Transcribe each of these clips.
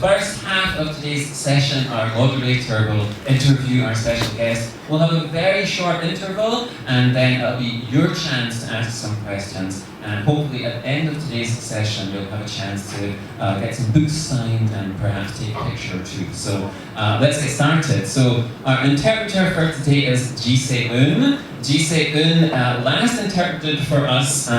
first half of today's session, our moderator will interview our special guest. We'll have a very short interval, and then it'll be your chance to ask some questions. And hopefully at the end of today's session, you'll have a chance to get some books signed and perhaps take a picture or two. So let's get started. So our interpreter for today is Ji Se-eun. Ji Se-eun last interpreted for us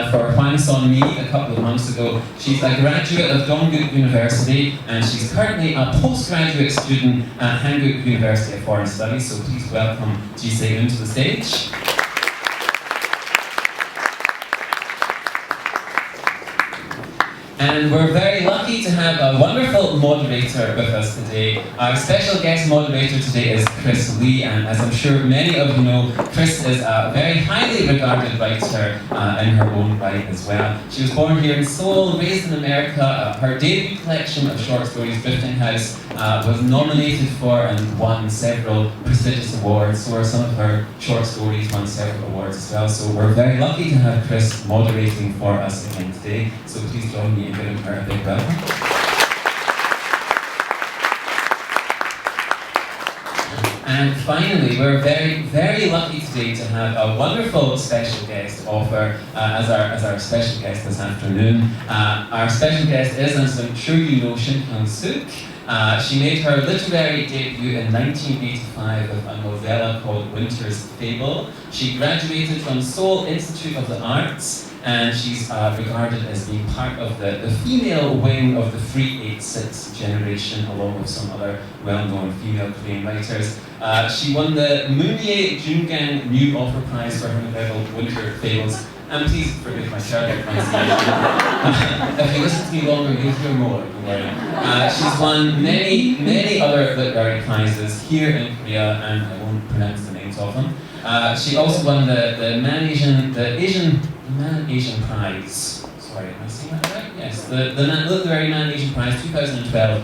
for Hwang Son-mi a couple of months ago. She's a graduate of Dongguk University, and she's currently a postgraduate student at Hanguk University of Foreign Studies. So please welcome Ji Se-eun to the stage. And we're very lucky to have a wonderful moderator with us today. Our special guest moderator today is Chris Lee, and as I'm sure many of you know, Chris is a very highly regarded writer in her own right as well. She was born here in Seoul, raised in America. Her debut collection of short stories, Drifting House, was nominated for and won several prestigious awards. So are some of her short stories won several awards as well. So we're very lucky to have Chris moderating for us again today. So please join me in giving her a big welcome. And finally, we're very, very lucky today to have a wonderful special guest offer as our special guest this afternoon. Our special guest is, as I'm sure you know, Shin Hyung-suk. She made her literary debut in 1985 with a novella called Winter's Fable. She graduated from Seoul Institute of the Arts, and she's regarded as being part of the female wing of the 386 generation, along with some other well-known female Korean writers. She won the Moonier Jungang New Author Prize for her novel Winter Fables. And please forgive my terrible pronunciation. If you listen to me longer, you'll hear more, don't worry. She's won many other literary prizes here in Korea, and I won't pronounce the names of them. She also won the Man Asian Prize. Sorry, am I saying that right? Yes, the Literary Man Asian Prize 2012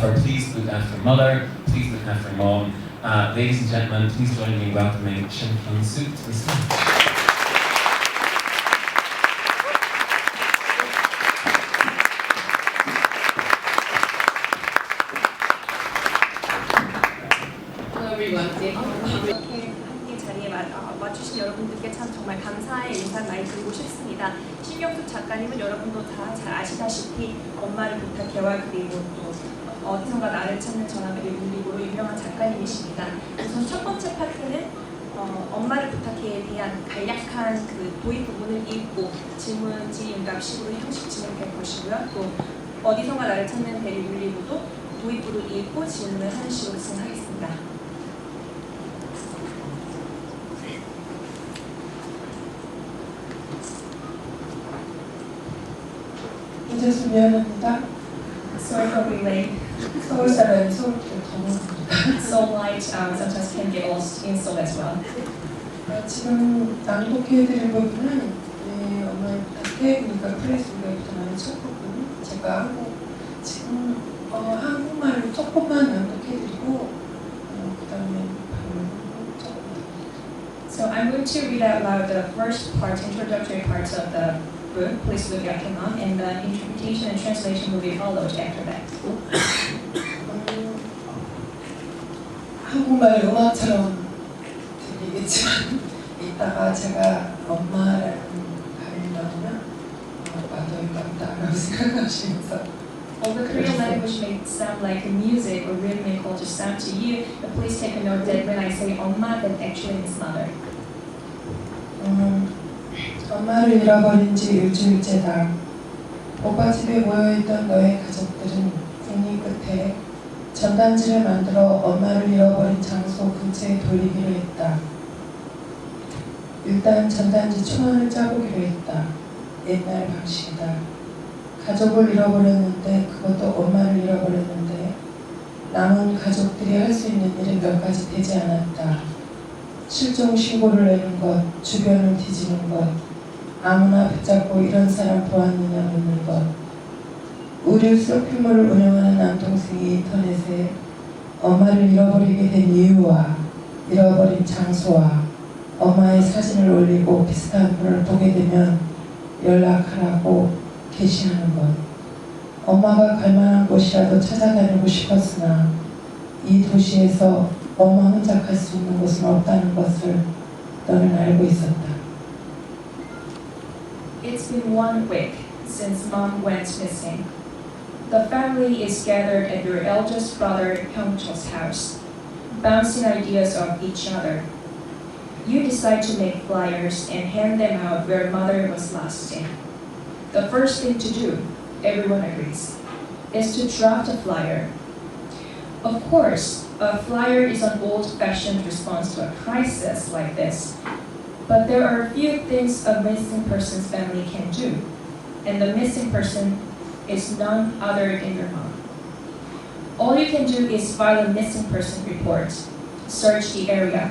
for Please Look After Mother, Please Look After Mom. Ladies and gentlemen, please join me in welcoming Shin Hyung-suk to the stage. 이렇게 함께 자리에 와주신 여러분들께 참 정말 감사의 인사를 많이 드리고 싶습니다. 신경숙 작가님은 여러분도 다 잘 아시다시피 엄마를 부탁해와 그리고 또 어디선가 나를 찾는 전화벨이 울리고로 유명한 작가님이십니다. 우선 첫 번째 파트는 엄마를 부탁해에 대한 간략한 그 도입 부분을 읽고 질문, 질의응답식으로 형식 진행될 것이고요. 또 어디선가 나를 찾는 벨이 울리고도 도입부를 읽고 질문을 하는 식으로 진행하겠습니다. 늦어서 미안합니다. Sorry for being late. 서울 사람이 서울도 더워집니다. Seoul light sometimes can get lost in Seoul as well. 지금 낭독해드릴 부분은 엄마의 부탁해, 그러니까 프레스부터 나는 첫 부분 제가 하고 지금 한국말로 첫 번만 낭독해드리고 그 다음에 첫 번. So I'm going to read out loud the first part, introductory parts of the book, Please Look After Mom, and the interpretation and translation will be followed after that. 한국말 음악처럼 들리겠지만 이따가 제가 엄마라는 발음이 나오면 맞아 이거 같다라고 생각하시면서 Although Korean language may sound like music or rhythmical to sound to you, but please take a note that when I say 엄마, that actually means mother. 엄마를 잃어버린 지 일주일째다. 오빠 집에 모여있던 너의 가족들은 국리 끝에 전단지를 만들어 엄마를 잃어버린 장소 근처에 돌리기로 했다. 일단 전단지 초안을 짜보기로 했다. 옛날 방식이다. 가족을 잃어버렸는데 그것도 엄마를 잃어버렸는데 남은 가족들이 할 수 있는 일은 몇 가지 되지 않았다. 실종 신고를 내는 것, 주변을 뒤지는 것, 아무나 붙잡고 이런 사람 보았느냐 묻는 것. 의류 쇼핑몰을 운영하는 남동생이 인터넷에 엄마를 잃어버리게 된 이유와 잃어버린 장소와 엄마의 사진을 올리고 비슷한 분을 보게 되면 연락하라고 게시하는 것. 엄마가 갈 만한 곳이라도 찾아다니고 싶었으나 이 도시에서 엄마 혼자 갈 수 있는 곳은 없다는 것을 너는 알고 있었다. It's been 1 week since Mom went missing. The family is gathered at your eldest brother Hyung-cheol's house, bouncing ideas off each other. You decide to make flyers and hand them out where Mother was last seen. The first thing to do, everyone agrees, is to draft a flyer. Of course, a flyer is an old-fashioned response to a crisis like this, but there are a few things a missing person's family can do, and the missing person is none other than your mom. All you can do is file a missing person report, search the area,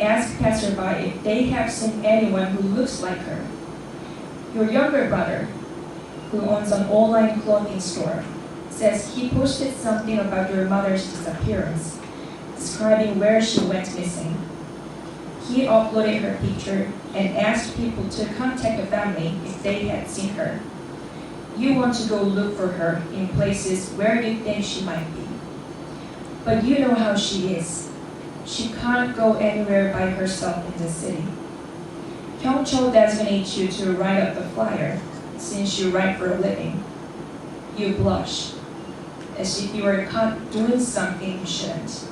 ask passerby if they have seen anyone who looks like her. Your younger brother, who owns an online clothing store, says he posted something about your mother's disappearance, describing where she went missing. He uploaded her picture and asked people to contact the family if they had seen her. You want to go look for her in places where you think she might be. But you know how she is. She can't go anywhere by herself in the city. Hyung-cheol designates you to write up the flyer, since you write for a living. You blush, as if you were caught doing something you shouldn't.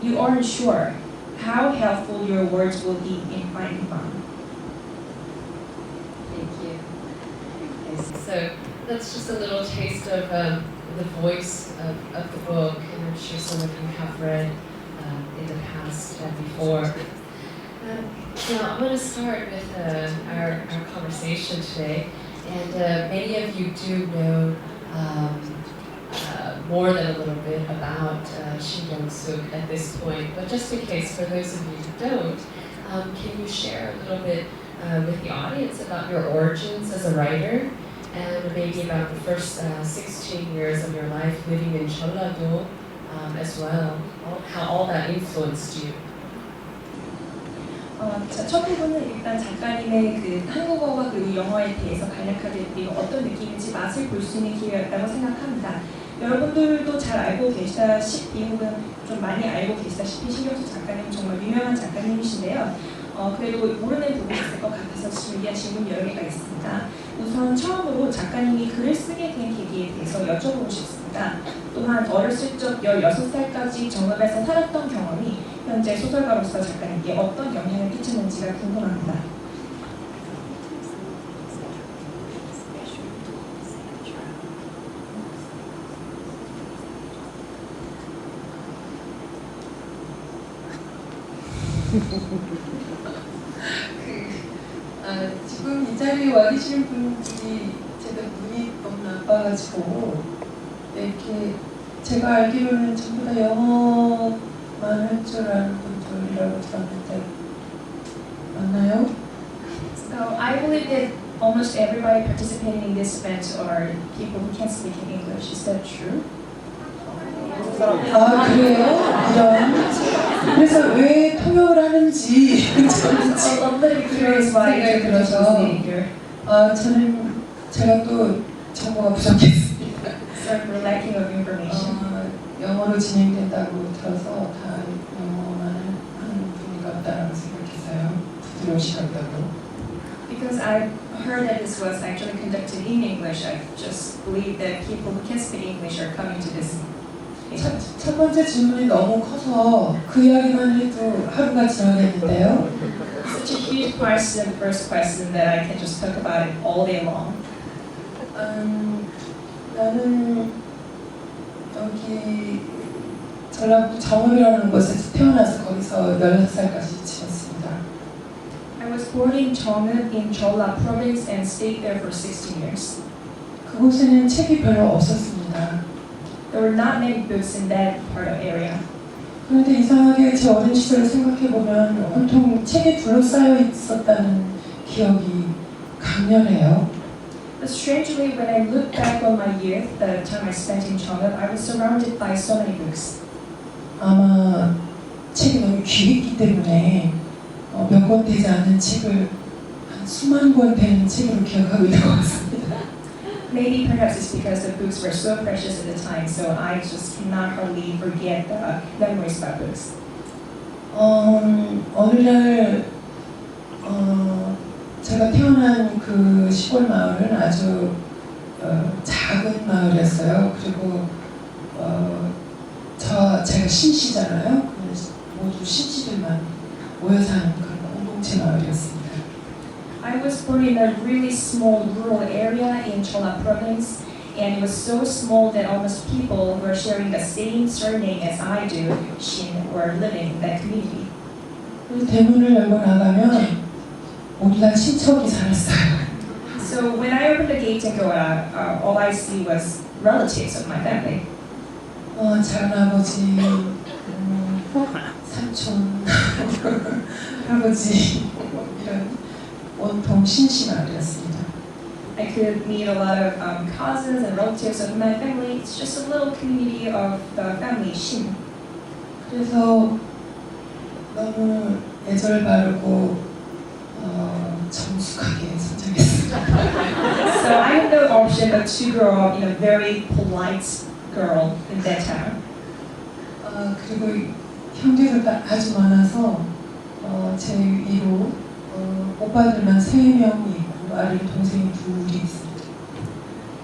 You aren't sure how helpful your words will be in finding Mom. Thank you. Okay, so that's just a little taste of the voice of the book, and I'm sure some of you have read in the past and before. Now I'm going to start with our conversation today, and many of you do know more than a little bit about Shin Young-suk at this point, but just in case, for those of you who don't, can you share a little bit with the audience about your origins as a writer, and maybe about the first 16 years of your life living in Jeollado as well, how all that influenced you? 첫 부분은 일단 작가님의 그 한국어와 그리고 영어에 대해서 간략하게 그리고 어떤 느낌인지 맛을 볼 수 있는 기회였다고 생각합니다. 여러분들도 잘 알고 계시다시피 혹은 좀 많이 알고 계시다시피 신경숙 작가님 정말 유명한 작가님이신데요. 그래도 모르는 부분이 있을 것 같아서 준비한 질문 여러 개가 있습니다. 우선 처음으로 작가님이 글을 쓰게 된 계기에 대해서 여쭤보고 싶습니다. 또한 어렸을 적 16살까지 정읍에서 살았던 경험이 현재 소설가로서 작가님께 어떤 영향을 끼쳤는지가 궁금합니다. 지금 이 자리에 와 계시는 분들이 제가 눈이 너무 나빠가지고 이렇게 제가 알기로는 전부 다 영어만 할 줄 아는 분들이라고 들었는데 맞나요? So I believe that almost everybody participating in this event are people who can't speak in English. Is that true? 아 그래요? 이런 그래서 왜 통역을 하는지 I'm a little curious why 생각이 you're 들어서 here. 저는 제가 또 정보가 부족했습니다. Sorry for lacking of information. 영어로 진행된다고 들어서 다 영어만 하는 분인가 보다라고 생각했어요. 부드러우시다고. Because I heard that this was actually conducted in English, I just believe that people who can speak English are coming to this. 첫 번째 질문이 너무 커서 그 이야기만 해도 하루가 지나겠는데요. Such a huge question, first question, that I can just talk about it all day long. 나는 여기 전라북도 정읍이라는 곳에서 태어나서 거기서 16살까지 지냈습니다. I was born in Jeonnam in Jeolla province and stayed there for 16 years. 그곳에는 책이 별로 없었습니다. There were not many books in that part of area. 그런데 이상하게 제 어린 시절을 생각해보면 온통 책에 둘러싸여 있었다는 기억이 강렬해요. But strangely, when I look back on my youth, the time I spent in Jeonnam, I was surrounded by so many books. 아마 책이 너무 귀했기 때문에 몇 권 되지 않는 책을 한 수만 권 되는 책으로 기억하고 있는 것 같습니다. Maybe perhaps it's because the books were so precious at the time, so I just cannot hardly forget the memories about books. 어느 날 제가 태어난 그 시골 마을은 아주 작은 마을이었어요. 그리고 제가 신시잖아요. 모두 신시들만 모여 사는 그런 공동체 마을이었습니다. I was born in a really small rural area in Chola province, and it was so small that almost people who were sharing the same surname as I do, Shin, were living in that community. 대문을 열고 나가면 모두 다 친척이 살았어요. So when I opened the gate and go out, all I see was relatives of my family. 작은아버지, 삼촌, 할아버지 이런 온통 신시 마을이었습니다. I could meet a lot of cousins and relatives of my family. It's just a little community of the family Shin. 그래서 너무 애절 바르고 정숙하게 성장했습니다. So I had no option but to grow up in a very polite girl in that town. 그리고 형제들도 아주 많아서 제 위로 오빠들만 3명이 있고 아래 동생이 2이 있습니다.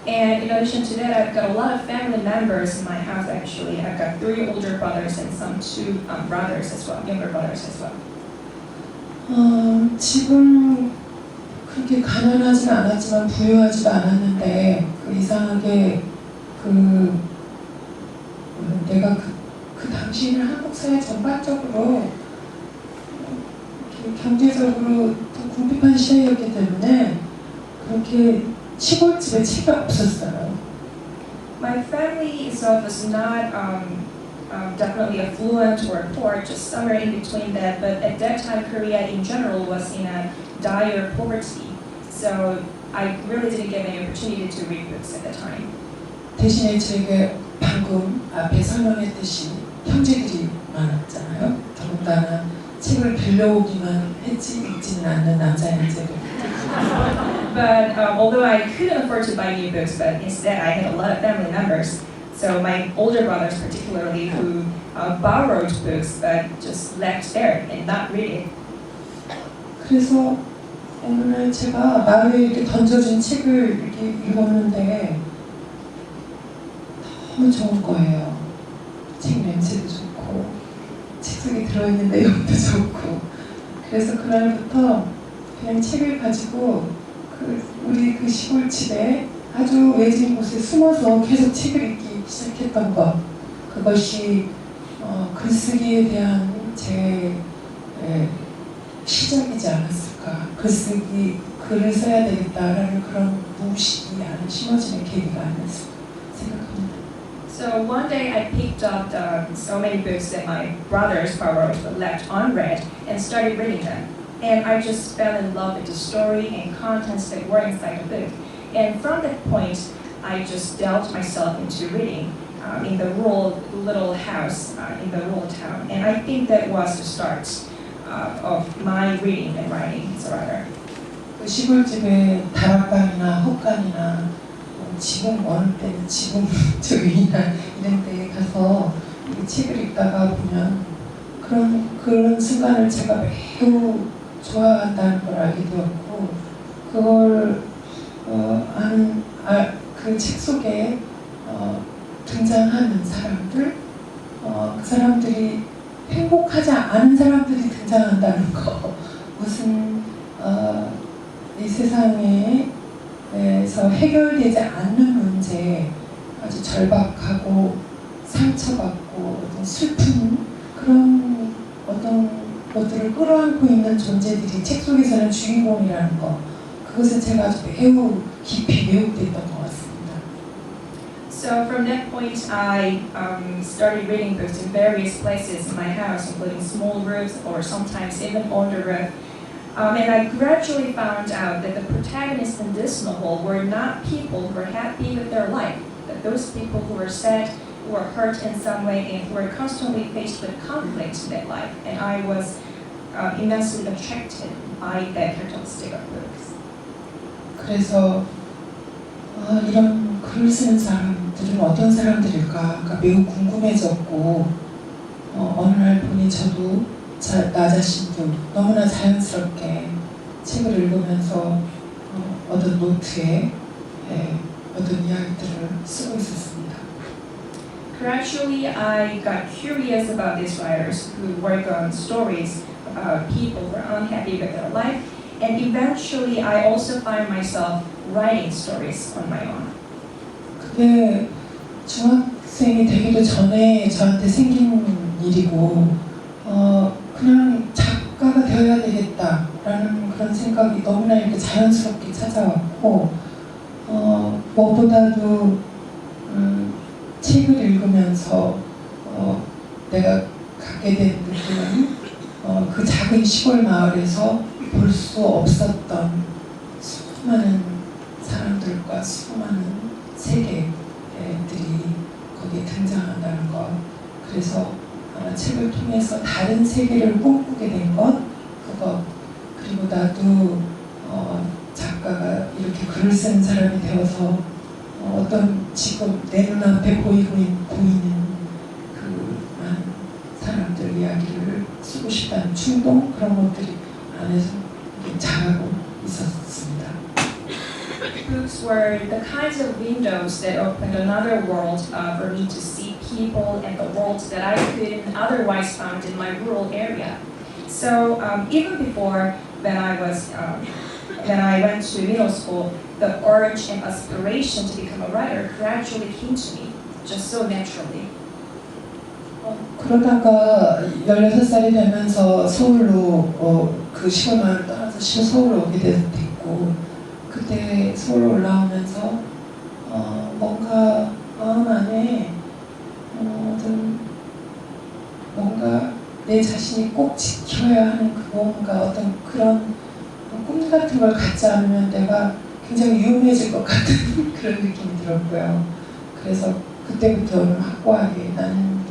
And in addition to that, I've got a lot of family members in my house actually. I've got 3 older brothers and some 2 brothers as well, younger brothers as well. 지금 그렇게 가난하진 않았지만 부유하지도 않았는데 이상하게 내가 그 당시에는 한국 사회 전반적으로 경제적으로 더 궁핍한 시대였기 때문에 그렇게 시골집에 책이 없었어요. My family itself was not definitely affluent or poor, just somewhere in between that. But at that time, Korea in general was in a dire poverty. So I really didn't get any opportunity to read books at that time. 대신에 제게 방금 앞에 설명했듯이 형제들이 많았잖아요. 더군다나 책을 빌려오기만 했지 읽지는 않는 남자 형제들. But although I couldn't afford to buy new books, but instead I had a lot of family members. So my older brothers particularly who borrowed books but just left there and not read it. 그래서 어느 날 제가 마을에 이렇게 던져준 책을 이렇게 읽었는데 너무 좋은 거예요. 책 냄새도 좋고 책 속에 들어있는 내용도 좋고 그래서 그날부터 그냥 책을 가지고 우리 그 시골집에 아주 외진 곳에 숨어서 계속 책을 읽기 시작했던 것 그것이 글쓰기에 대한 제 시작이지 않았을까. 글을 써야 되겠다라는 그런 무의식이 안에 심어지는 계기가 아니었을까 생각합니다. So one day I picked up so many books that my brothers borrowed but left unread and started reading them. And I just fell in love with the story and contents that were inside the book. And from that point, I just delved myself into reading in the rural little house in the rural town. And I think that was the start of my reading and writing as a writer. 그 시골집에 다락방이나 헛간이나 지붕 어느 때는 지붕 저기나 이런 데에 가서 이 책을 읽다가 보면 그런 순간을 제가 매우 좋아한다는 걸 알게 되었고 그걸 그 책 속에 등장하는 사람들 그 사람들이 행복하지 않은 사람들이 등장한다는 거 무슨 이 세상에서 해결되지 않는 문제 아주 절박하고 상처받고 어떤 슬픈 그런 어떤 것들을 끌어안고 있는 존재들이 책 속에서는 주인공이라는 거 그것은 제가 아주 매우 깊이 매혹됐던 것 같습니다. So from that point, I started reading books in various places in my house, including small rooms or sometimes even on the roof. And I gradually found out that the protagonists in this novel were not people who were happy with their life, but those people who were sad, who were hurt in some way, and who were constantly faced with conflict in their life. And I was immensely attracted by that characteristic of books. 그래서 이런 글을 쓰는 사람들은 어떤 사람들일까 매우 궁금해졌고 어느 날 보니 저도 나 자신도 너무나 자연스럽게 책을 읽으면서 어떤 노트에 어떤 이야기들을 쓰고 있었습니다. Gradually, I got curious about these writers who work on stories about people who are unhappy with their life, and eventually, I also find myself writing stories on my own. 그게 중학생이 되기도 전에 저한테 생긴 일이고 그냥 작가가 되어야 되겠다라는 그런 생각이 너무나 이렇게 자연스럽게 찾아왔고 무엇보다도 책을 읽으면서 내가 갖게 된 느낌은 그 작은 시골 마을에서 볼 수 없었던 수많은 사람들과 수많은 세계들이 거기에 등장한다는 것. 그래서 아마 책을 통해서 다른 세계를 꿈꾸게 된 것, 그것. 그리고 나도 작가가 이렇게 글을 쓰는 사람이 되어서 어떤 지금 내 눈앞에 보이는 그 많은 사람들 이야기를 쓰고 싶다는 충동, 그런 것들이 안에서 자라고 있었습니다. Books were the kinds of windows that opened another world for me to see people and the world that I couldn't otherwise found in my rural area. So even before when I went to middle school, the urge and aspiration to become a writer gradually came to me, just so naturally. 그러다가 16살이 되면서 서울로 그 시골 마을을 떠나서 서울로 오게 됐고 그때 서울로 올라오면서 뭔가 마음 안에 뭔가 내 자신이 꼭 지켜야 하는 그 뭔가 어떤 그런 꿈 같은 걸 갖지 않으면 내가 굉장히 위험해질 것 같은 그런 느낌이 들었고요. 그래서 그때부터 확고하게 나는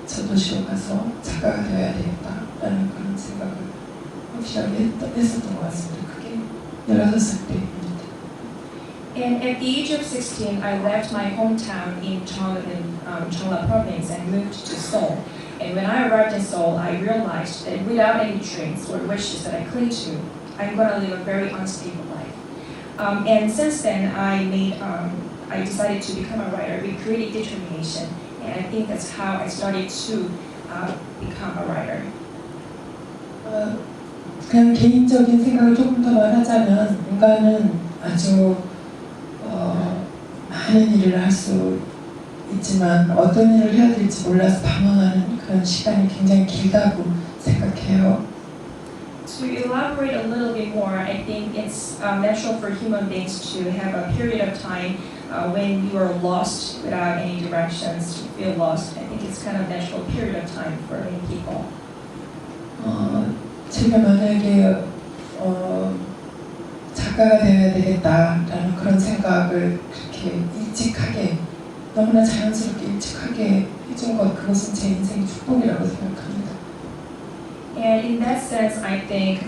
저 도시로 가서 작가가 되어야 되겠다라는 그런 생각을 확실하게 했었던 것 같습니다. 그게 16살 때입니다. And at the age of 16, I left my hometown in Jeolla province and moved to Seoul. And when I arrived in Seoul, I realized that without any dreams or wishes that I cling to, I'm going to live a very unstable life. And since then, I decided to become a writer with great determination. And I think that's how I started to become a writer. 그냥 개인적인 생각을 조금 더 말하자면 인간은 아주 많은 일을 할 수 있지만 어떤 일을 해야 될지 몰라서 방황하는 그런 시간이 굉장히 길다고 생각해요. To elaborate a little bit more, I think it's natural for human beings to have a period of time when you are lost without any directions, you feel lost. I think it's kind of natural period of time for many people. 제가 만약에 작가가 되어야 되겠다라는 그런 생각을 그렇게 일찍하게 너무나 자연스럽게 일찍하게 해준 것 그것은 제 인생의 축복이라고 생각합니다. And in that sense, I think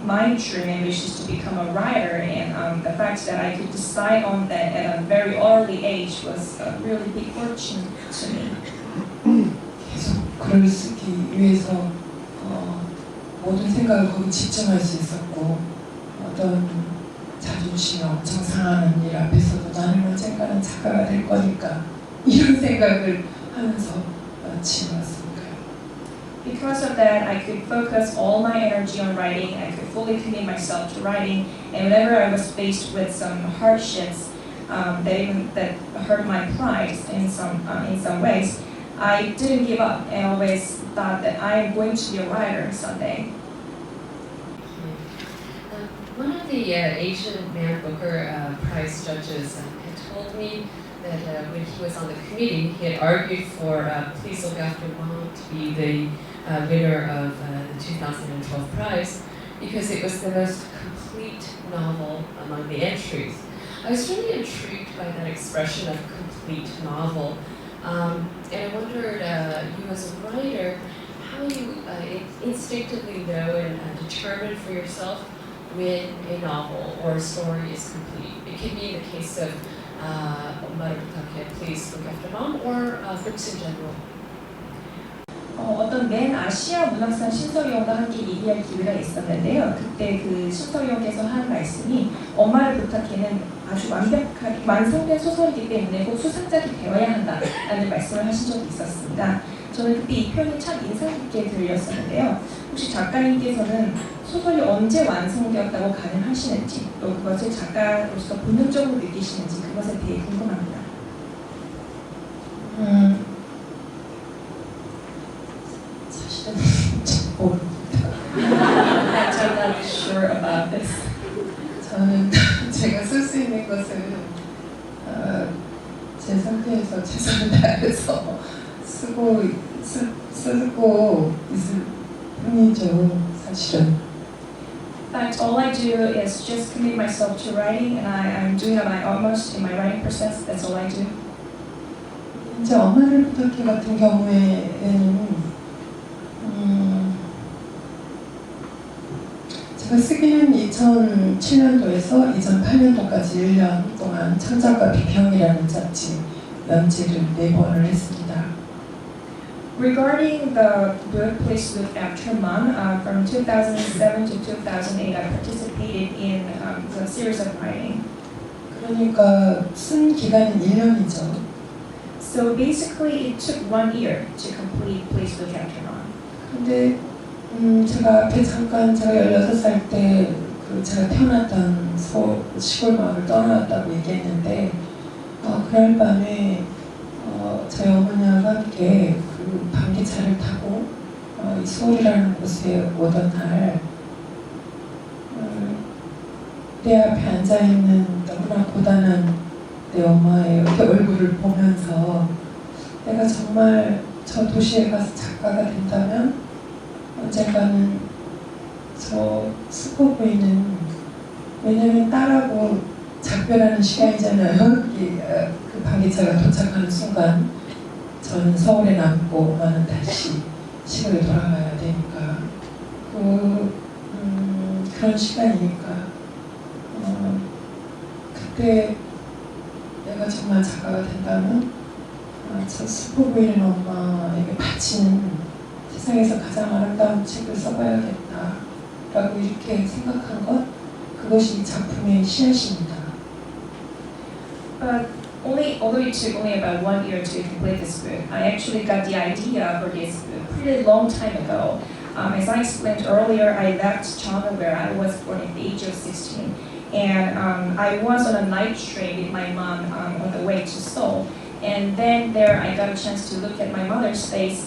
my dream and wish is to become a writer, and the fact that I could decide on that at a very early age was a really big fortune to me. 계속 글을 쓰기 위해서 모든 생각을 거기 집중할 수 있었고 어떤 자존심이 엄청 상하는 일 앞에서도 나는 언젠가는 작가가 될 거니까 이런 생각을 하면서 지내왔습니다. Because of that, I could focus all my energy on writing. I could fully commit myself to writing. And whenever I was faced with some hardships that hurt my pride in some ways, I didn't give up and always thought that I am going to be a writer someday. One of the Asian Man Booker Prize judges had told me that when he was on the committee, he had argued for Please Look After Mom to be the winner of the 2012 prize because it was the most complete novel among the entries. I was really intrigued by that expression of complete novel. And I wondered, you as a writer, how you instinctively know and determine for yourself when a novel or a story is complete. It can be in the case of 엄마를 부탁해, please look after mom, or books in general? 어떤 맨 아시아 문학상 신서위원과 함께 얘기할 기회가 있었는데요. 그때 그 신서위원께서 한 말씀이 엄마를 부탁해는 아주 완벽하게 완성된 소설이기 때문에 꼭 수상작이 되어야 한다라는 말씀을 하신 적이 있었습니다. 저는 그때 이 표현이 참 인상 깊게 들렸었는데요. 혹시 작가님께서는 소설이 언제 완성되었다고 가능하시는지 또 그것을 작가로서 본능적으로 느끼시는지 그것에 대해 궁금합니다. 사실은 잘 모릅니다. I'm not sure about this. 저는 제가 쓸 수 있는 것은 제 상태에서 최선을 다해서 쓰고 있을 뿐이죠, 사실은. In fact, all I do is just commit myself to writing, and I'm doing my utmost in my writing process. That's all I do. 이제 엄마를 부탁해 같은 경우에는 제가 쓰기는 2007년도에서 2008년도까지 1년 동안 창작과 비평이라는 잡지 연재를 4번을 했습니다. Regarding the book Please Look After Mom, from 2007 to 2008, I participated in the series of writing. 그러니까 쓴 기간은 1년이죠. So basically, it took 1 year to complete Please Look After Mom. 근데 제가 앞에 잠깐 제가 16살 때 그 제가 태어났던 시골 마을을 떠나왔다고 얘기했는데 그날 밤에 저희 어머니와 함께 그 밤기차를 타고 이 서울이라는 곳에 오던 날 내 앞에 앉아있는 너무나 고단한 내 엄마의 얼굴을 보면서 내가 정말 저 도시에 가서 작가가 된다면 언젠가는 저 슬퍼 보이는, 왜냐면 딸하고 작별하는 시간이잖아요. 그 방기차가 도착하는 순간 저는 서울에 남고 엄마는 다시 시골에 돌아가야 되니까 그런 시간이니까 그때 내가 정말 작가가 된다면 저 슬퍼 보이는 엄마에게 바치는 세상에서 가장 아름다운 책을 써봐야겠다라고 이렇게 생각한 것, 그것이 이 작품의 씨앗입니다. But although it took only about 1 year to complete this book, I actually got the idea for this book pretty long time ago. As I explained earlier, I left China where I was born at the age of 16, and I was on a night train with my mom on the way to Seoul. And then there I got a chance to look at my mother's face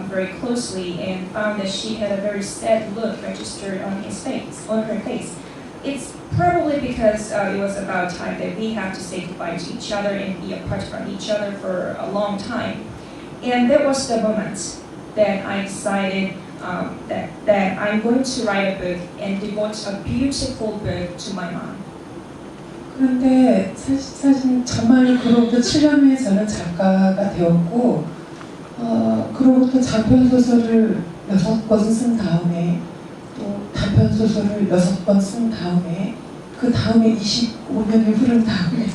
very closely and found that she had a very sad look registered on her face. It's probably because it was about time that we have to say goodbye to each other and be apart from each other for a long time. And that was the moment that I decided that I'm going to write a book and devote a beautiful book to my mom. 그런데 사실 정말 그로부터 7년 후에 저는 작가가 되었고 그로부터 장편소설을 6권 쓴 다음에 또 단편소설을 6권 쓴 다음에 그 다음에 25년이 흐른 다음에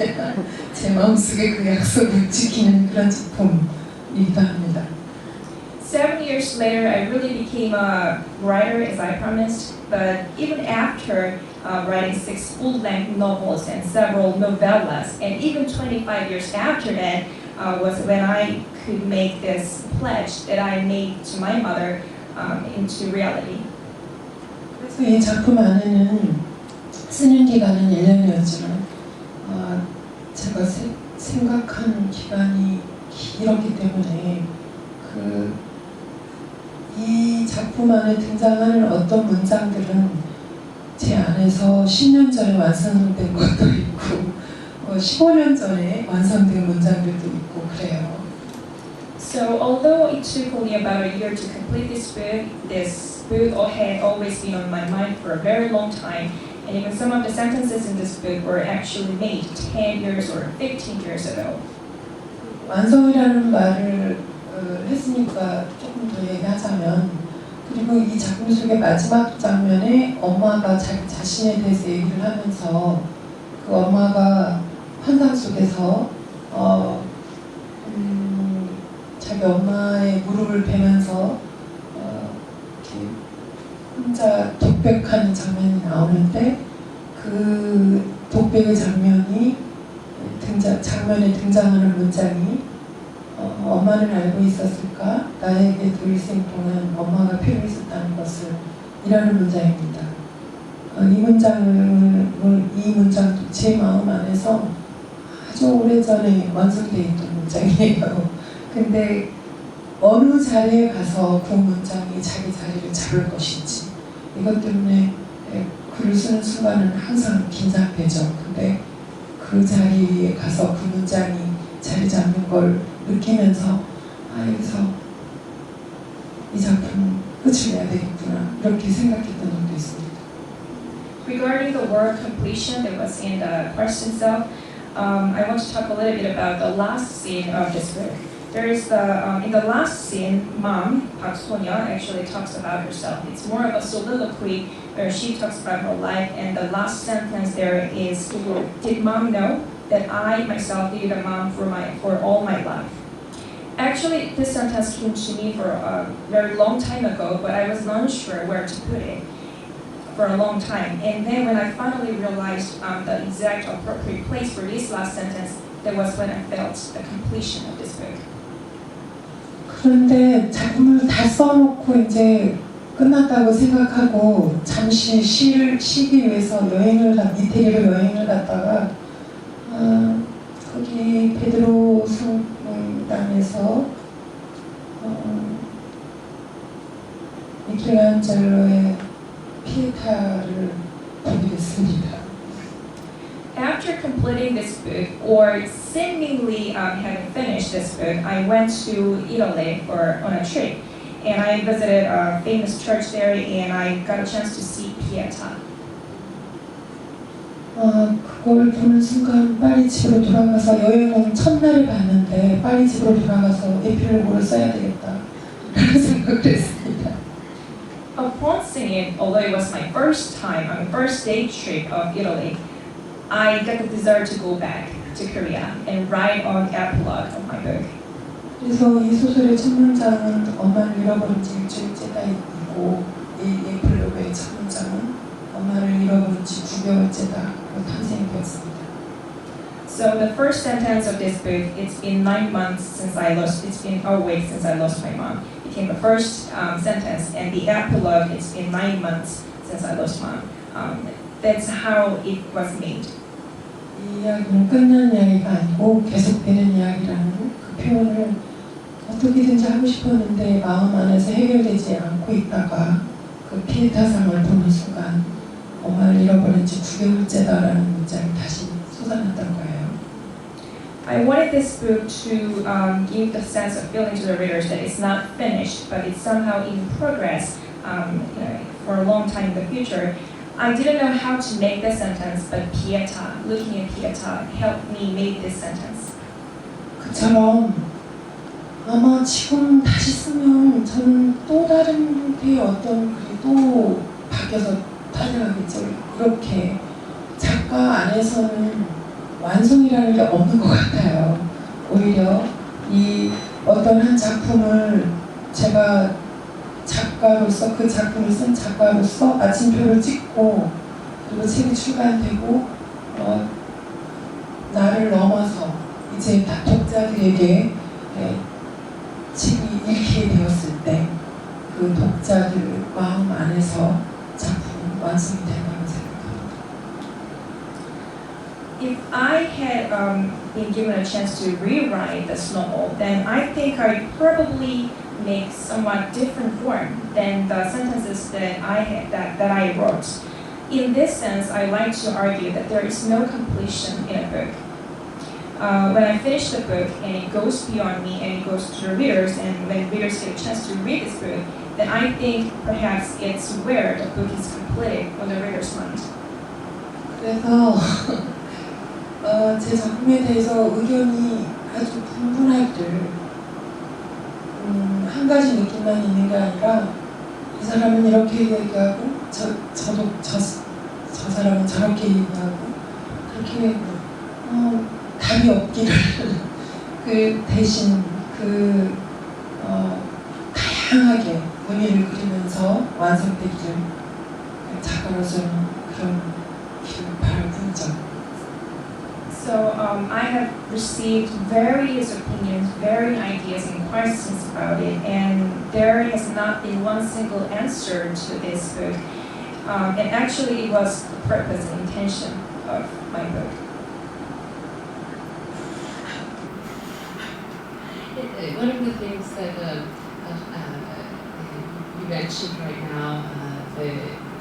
제 마음속에 그 약속을 지키는 그런 작품이기도 합니다. 7 years later, I really became a writer as I promised, but even after writing 6 full-length novels and several novellas, and even 25 years after that was when I could make this pledge that I made to my mother into reality. 그래서 이 작품 안에는 쓰는 기간은 1년이었지만 제가 생각한 기간이 길었기 때문에 이 작품 안에 등장하는 어떤 문장들은 제 안에서 10년 전에 완성된 것도 있고 15년 전에 완성된 문장들도 있고 그래요. So although it took only about a year to complete this book had always been on my mind for a very long time, and even some of the sentences in this book were actually made 10 years or 15 years ago. 완성이라는 말을 했으니까 조금 더 얘기하자면, 그리고 이 작품 속의 마지막 장면에 엄마가 자기 자신에 대해서 얘기를 하면서 그 엄마가 환상 속에서 자기 엄마의 무릎을 베면서 이렇게 혼자 독백하는 장면이 나오는데 그 독백의 장면에 등장하는 문장이 엄마는 알고 있었을까? 나에게도 일생 동안 엄마가 필요했었다는 것을 이라는 문장입니다. 이 문장도 제 마음 안에서 아주 오래전에 완성되어 있던 문장이에요. 근데 어느 자리에 가서 그 문장이 자기 자리를 잡을 것인지 이것 때문에 글을 쓰는 순간은 항상 긴장되죠. 근데 그 자리에 가서 그 문장이 자리 잡는 걸 느끼면서 여기서 이 작품 끝을 내야 되겠구나 이렇게 생각했던 적도 있습니다. Regarding the word completion that was in the question itself, I want to talk a little bit about the last scene of this book. There is in the last scene, Mom, Park Sonia, actually talks about herself. It's more of a soliloquy where she talks about her life, and the last sentence there is, did Mom know that I myself needed a mom for all my life? Actually, this sentence came to me for a very long time ago, but I was not sure where to put it for a long time. And then when I finally realized the exact appropriate place for this last sentence, that was when I felt the completion of this book. 그런데 작품을 다 써놓고 이제 끝났다고 생각하고 잠시 쉬기 위해서 이태리로 여행을 갔다가 거기 베드로 성당에서 미켈란젤로의 피에타를 보게 됐습니다. After completing this book, or seemingly having finished this book, I went to Italy on a trip, and I visited a famous church there, and I got a chance to see Pietà. 그걸 보는 순간 빨리 집으로 돌아가서 여행 온 첫날에 봤는데 빨리 집으로 돌아가서 에필로그를 써야 되겠다 라는 생각을 했습니다. Upon seeing it, although it was my first time, on the first day trip of Italy, I got the desire to go back to Korea and write on the epilogue of my book. 그래서 이 소설의 첫 문장은 엄마를 잃어버린 지 일주일째다이고 이 에필로그의 첫 문장은 엄마를 잃어버린 지 9개월째다로 탄생이 되었습니다. So the first sentence of this book, it's been 9 months since it's been a week since I lost my mom. It became the first sentence, and the epilogue, it's been 9 months since I lost mom. That's how it was made. 이 이야기는 끝난 이야기가 아니고 계속되는 이야기라는 그 표현을 어떻게든지 하고 싶었는데 마음 안에서 해결되지 않고 있다가 그 피에타상을 보는 순간 엄마를 잃어버린 지 9개월째다라는 문장이 다시 솟아났던 거예요. I wanted this book to give the sense of feeling to the readers that it's not finished, but it's somehow in progress for a long time in the future. I didn't know how to make this sentence, but Pietà, looking at Pietà, helped me make this sentence. 그처럼 아마 지금 다시 쓰면 저는 또 다른 형태의 어떤 글이 또 바뀌어서 탄생하겠죠. 이렇게 작가 안에서는 완성이라는 게 없는 것 같아요. 오히려 이 어떤 한 작품을 제가 작가로서 그 작품을 쓴 작가로서 마침표를 찍고 그리고 책이 출간되고 나를 넘어서 이제 다 독자들에게 책이 읽히게 되었을 때 그 독자들 마음 안에서 작품 완성이 된다고 생각합니다. If I had been given a chance to rewrite this novel, then I think I'd probably make somewhat different form than the sentences that I wrote. In this sense, I like to argue that there is no completion in a book. When I finish the book and it goes beyond me and it goes to the readers, and when readers get a chance to read this book, then I think perhaps it's where the book is completed on the reader's mind. 그래서 제 작품에 대해서 의견이 아주 분분하기를 한 가지 느낌만 있는 게 아니라 이 사람은 이렇게 얘기하고 저 사람은 저렇게 얘기하고 그렇게 답이 없기를 그 대신 다양하게 무늬를 그리면서 완성되기를 작가로서는 그런 길을 바랄 뿐이죠. So I have received various opinions, varying ideas and questions about it, and there has not been one single answer to this book. And actually, it was the purpose and intention of my book. One of the things that you mentioned right now, the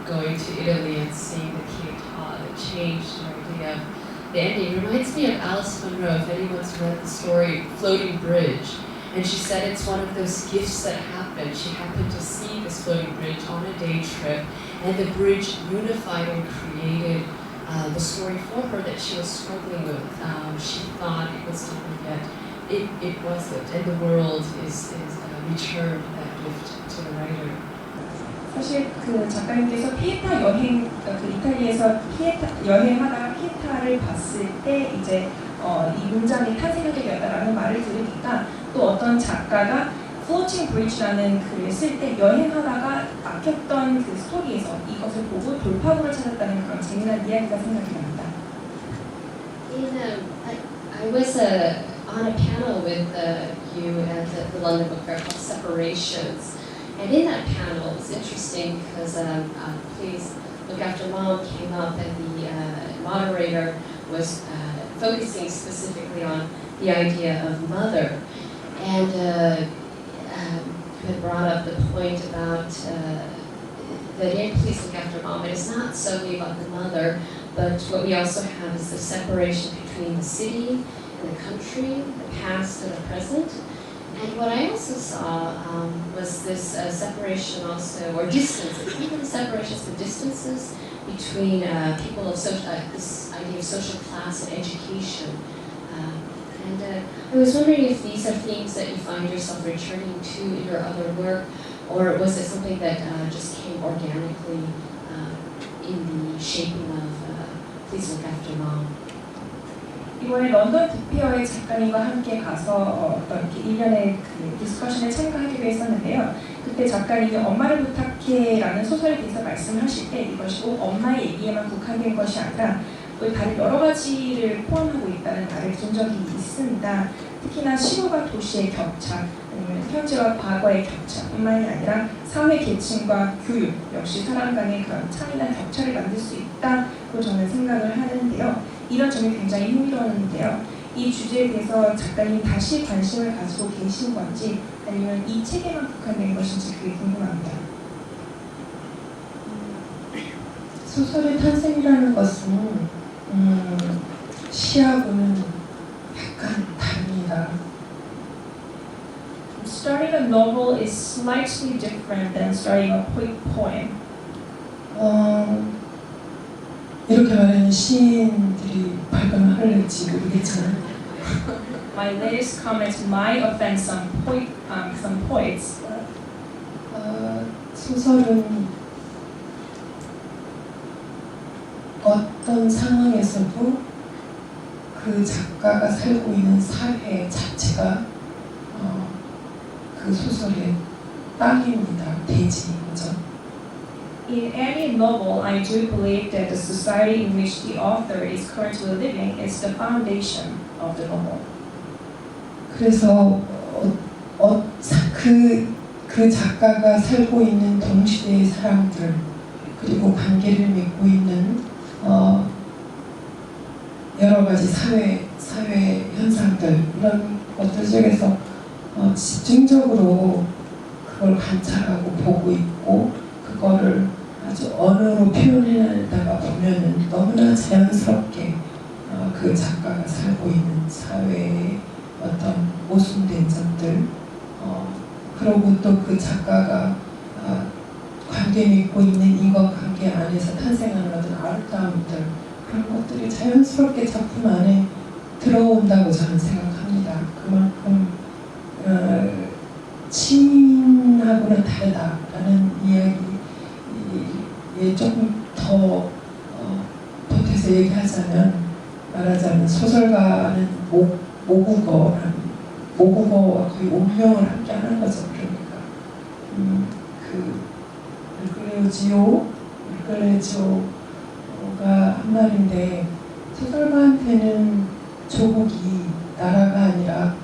going to Italy and seeing the Pietà, that changed your idea of the ending, reminds me of Alice Munro, if anyone's read the story Floating Bridge. And she said it's one of those gifts that happened. She happened to see this floating bridge on a day trip, and the bridge unified and created the story for her that she was struggling with. She thought it was something that it wasn't, and the world is returned that gift to the writer. 사실 그 작가님께서 피에타 여행, 그 이탈리아에서 피에타 여행하다가 피에타를 봤을 때 이제 이 문장이 탄생하게 되었다라는 말을 들으니까 또 어떤 작가가 Floating Bridge라는 글을 쓸 때 여행하다가 막혔던 그 스토리에서 이것을 보고 돌파구를 찾았다는 그런 재미난 이야기가 생각이 납니다. I was on a panel with you at the London Book Fair called Separations. And in that panel, it was interesting because Please Look After Mom came up, and the moderator was focusing specifically on the idea of mother, and had brought up the point about that in Please Look After Mom, it is not solely about the mother, but what we also have is the separation between the city and the country, the past and the present. And what I also saw was this separation also, or distances, even separations, the distances between people of social, this idea of social class and education. I was wondering if these are themes that you find yourself returning to in your other work, or was it something that just came organically in the shaping of Please Look After Mom? 이번에 런던 북페어에 작가님과 함께 가서 어떤 이렇게 일련의 그 디스커션에 참가하기로 했었는데요. 그때 작가님이 엄마를 부탁해라는 소설에 대해서 말씀하실 때 이것이 꼭 엄마의 얘기에만 국한된 것이 아니라 또 다른 여러 가지를 포함하고 있다는 말을 든 적이 있습니다. 특히나 시골과 도시의 격차, 아니면 현재와 과거의 격차뿐만이 아니라 사회 계층과 교육 역시 사람 간의 그런 차이나 격차를 만들 수 있다고 저는 생각을 하는데요. 이런 점이 굉장히 흥미로웠는데요. 이 주제에 대해서 작가님 다시 관심을 가지고 계신 건지 아니면 이 책에만 국한된 것인지 그게 궁금합니다. 소설의 탄생이라는 것은 시하고는 약간 다릅니다. Starting a novel is slightly different than starting a quick poem. 이렇게 말하는 시인들이 발끈할지 모르겠지만 My latest comments might offend some poets. 소설은 어떤 상황에서도 그 작가가 살고 있는 사회 자체가 그 소설의 땅입니다. 대지이죠. In any novel, I do believe that the society in which the author is currently living is the foundation of the novel. 그래서 그 작가가 살고 있는 동시대의 사람들 그리고 관계를 맺고 있는 여러 가지 사회 현상들 이런 것들 속에서 집중적으로 그걸 관찰하고 보고 있고 그거를 아주 언어로 표현해내다가 보면은 너무나 자연스럽게 그 작가가 살고 있는 사회의 어떤 모순된 점들 그리고 또 그 작가가 관계 맺고 있는 인간관계 안에서 탄생하는 어떤 아름다움들 그런 것들이 자연스럽게 작품 안에 들어온다고 저는 생각합니다. 그만큼 시인하고는 다르다라는 이야기에 조금 더 보태서 얘기하자면 말하자면 소설가는 모국어와 거의 운명을 함께 하는 거죠. 그러니까 그 일컬레지오가 한 말인데 소설가한테는 조국이 나라가 아니라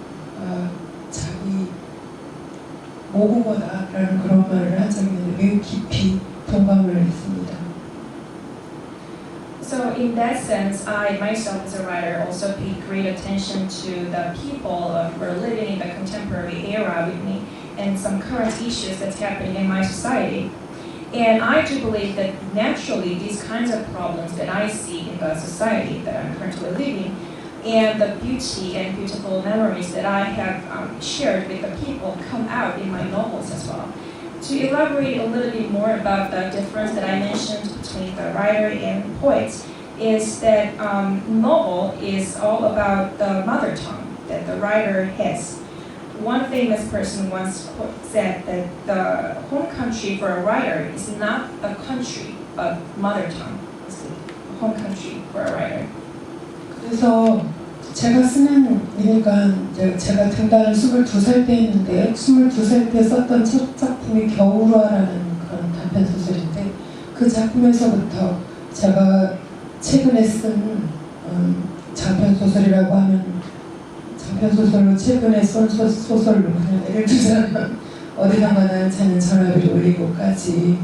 자기 모국어다라는 그런 말을 한 적이 있는데 매우 깊이 동감을 했습니다. So in that sense, I myself as a writer also pay great attention to the people who are living in the contemporary era with me and some current issues that's happening in my society. And I do believe that naturally these kinds of problems that I see in the society that I'm currently living and the beauty and beautiful memories that I have shared with the people come out in my novels as well. To elaborate a little bit more about the difference that I mentioned between the writer and poet is that novel is all about the mother tongue that the writer has. One famous person once said that the home country for a writer is not the country, but mother tongue is the home country for a writer. 그래서 제가 쓰는 그러니까 제가 등단을 22살 때 했는데 22살 때 썼던 첫 작품이 겨울화라는 그런 단편 소설인데 그 작품에서부터 제가 최근에 쓴 장편 소설이라고 하면 장편 소설로 최근에 쓴 소설로 그냥 예를 들자면 어디선가 날 찾는 전화벨이 울리고까지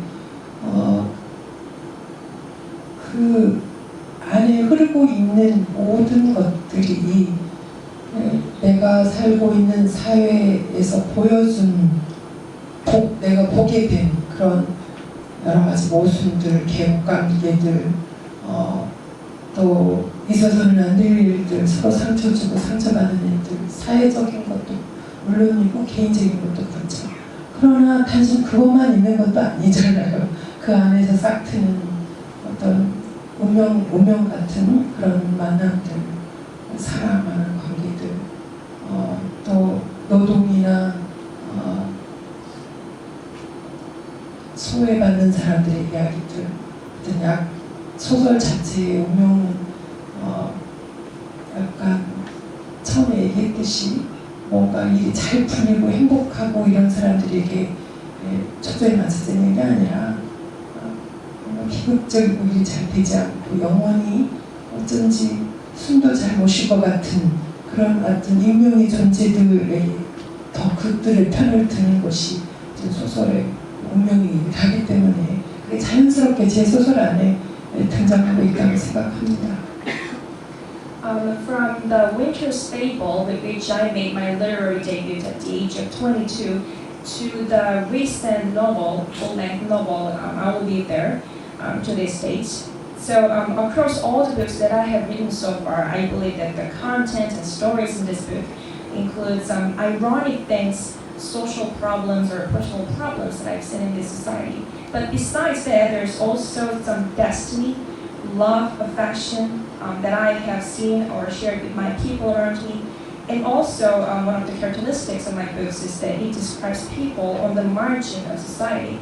그 안에 흐르고 있는 모든 것들이 내가 살고 있는 사회에서 보여준 내가 보게 된 그런 여러 가지 모순들, 개국관계들, 또 있어서는 안 될 일들, 서로 상처 주고 상처받는 일들, 사회적인 것도 물론이고 개인적인 것도 그렇죠. 그러나 단순 그것만 있는 것도 아니잖아요. 그 안에서 싹 트는 어떤 운명 같은 그런 만남들, 사랑하는 관계들, 또 노동이나 소외받는 사람들의 이야기들, 어떤 소설 자체의 운명은 약간 처음에 얘기했듯이 뭔가 일이 잘 풀리고 행복하고 이런 사람들에게 초점이 맞춰지는 게 아니라 비극적이고 일이 잘 되지 않고 영원히 어쩐지 숨도 잘 못 쉴 것 같은 그런 어떤 익명의 존재들의 더 그들의 편을 드는 것이 소설의 운명이기도 하기 때문에 그게 자연스럽게 제 소설 안에 등장하고 있다고 생각합니다. From the Winter's Fable, with which I made my literary debut at the age of 22, to the recent novel, full-length novel, I Will Be There, to this date. So across all the books that I have written so far, I believe that the content and stories in this book include some ironic things, social problems or personal problems that I've seen in this society. But besides that, there's also some destiny, love, affection that I have seen or shared with my people around me. And also, one of the characteristics of my books is that it describes people on the margin of society.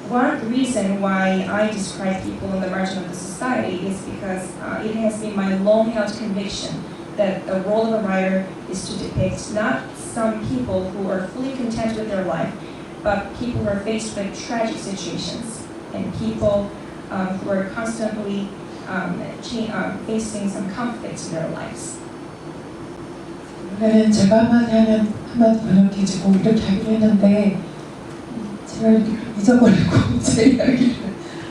One reason why I describe people on the margin of the society is because it has been my long-held conviction that the role of a writer is to depict not some people who are fully content with their life, but people who are faced with tragic situations and people who are constantly facing some conflicts in their lives. 원래는 제가 한마디 하면 한마디 번역해주고 이렇게 하기로 했는데 제가 이렇게 잊어버리고 제 이야기를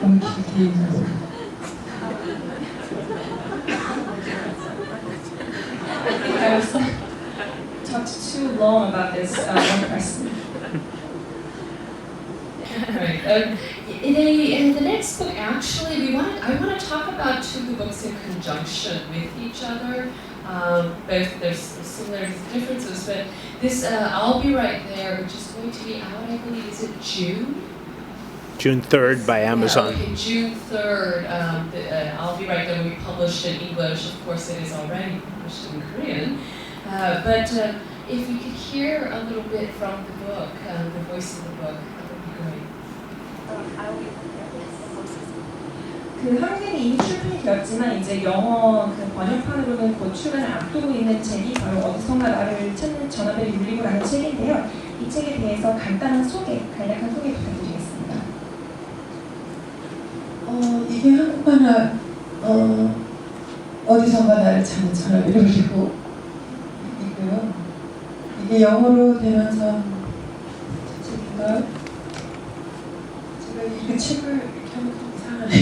너무 길게 얘기하고 I was talked too long about this one person. Right. In the next book, actually, I want to talk about two of the books in conjunction with each other. Both there's similarities and differences, but this I'll Be Right There, which is going to be out, I believe, is it June? June 3rd by Amazon. Yeah, okay, June 3rd. I'll Be Right There will be published in English. Of course, it is already published in Korean. But if we could hear a little bit from the book, the voice of the book, that would be great. I will be 그 한국에는 이미 출판이 되었지만 이제 영어 그 번역판으로는 곧 출간을 앞두고 있는 책이 바로 어디선가 나를 찾는 전화벨이 울리고라는 책인데요. 이 책에 대해서 간단한 소개, 간략한 소개 부탁드리겠습니다. 이게 한국만화 어디선가 나를 찾는 전화벨이 울리고 이고요. 이게 영어로 되면서 책인가요? 제가 이 책을 이렇게 하면 좀 이상하네요.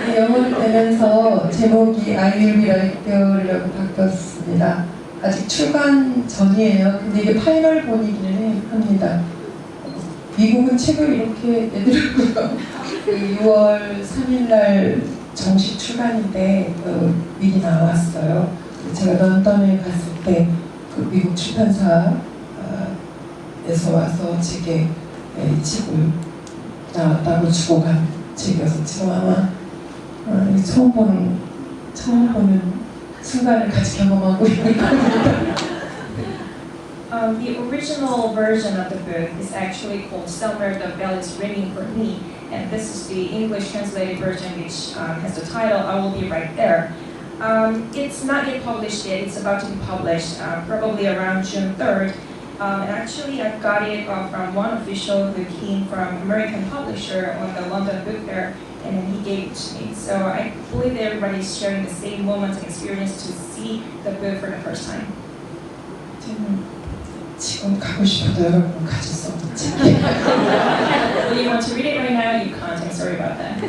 이게 영어로 되면서 제목이 I Will Be Right There라고 바뀌었습니다. 아직 출간 전이에요. 근데 이게 파이널 본이기는 합니다. 미국은 책을 이렇게 내더라고요. 그 6월 3일날 정식 출간인데 미리 나왔어요. 제가 런던에 갔을 때 그 미국 출판사에서 와서 제게 이 책을 나왔다고 주고 간 책이어서 지금 아마 처음 보는 순간을 같이 경험하고 있는 겁니다. The original version of the book is actually called Somewhere the Bell is Ringing for Me, and this is the English translated version which has the title I Will Be Right There. It's not yet published yet, it's about to be published probably around June 3rd. And actually I got it from one official who came from American publisher on the London Book Fair, and then he gave it to me. So I believe everybody's sharing the same moment and experience to see the book for the first time. 지금 가고 싶어도 여러분 가질 수 없는 책이에요. Well, you want to read it right now, you can't. I'm sorry about that.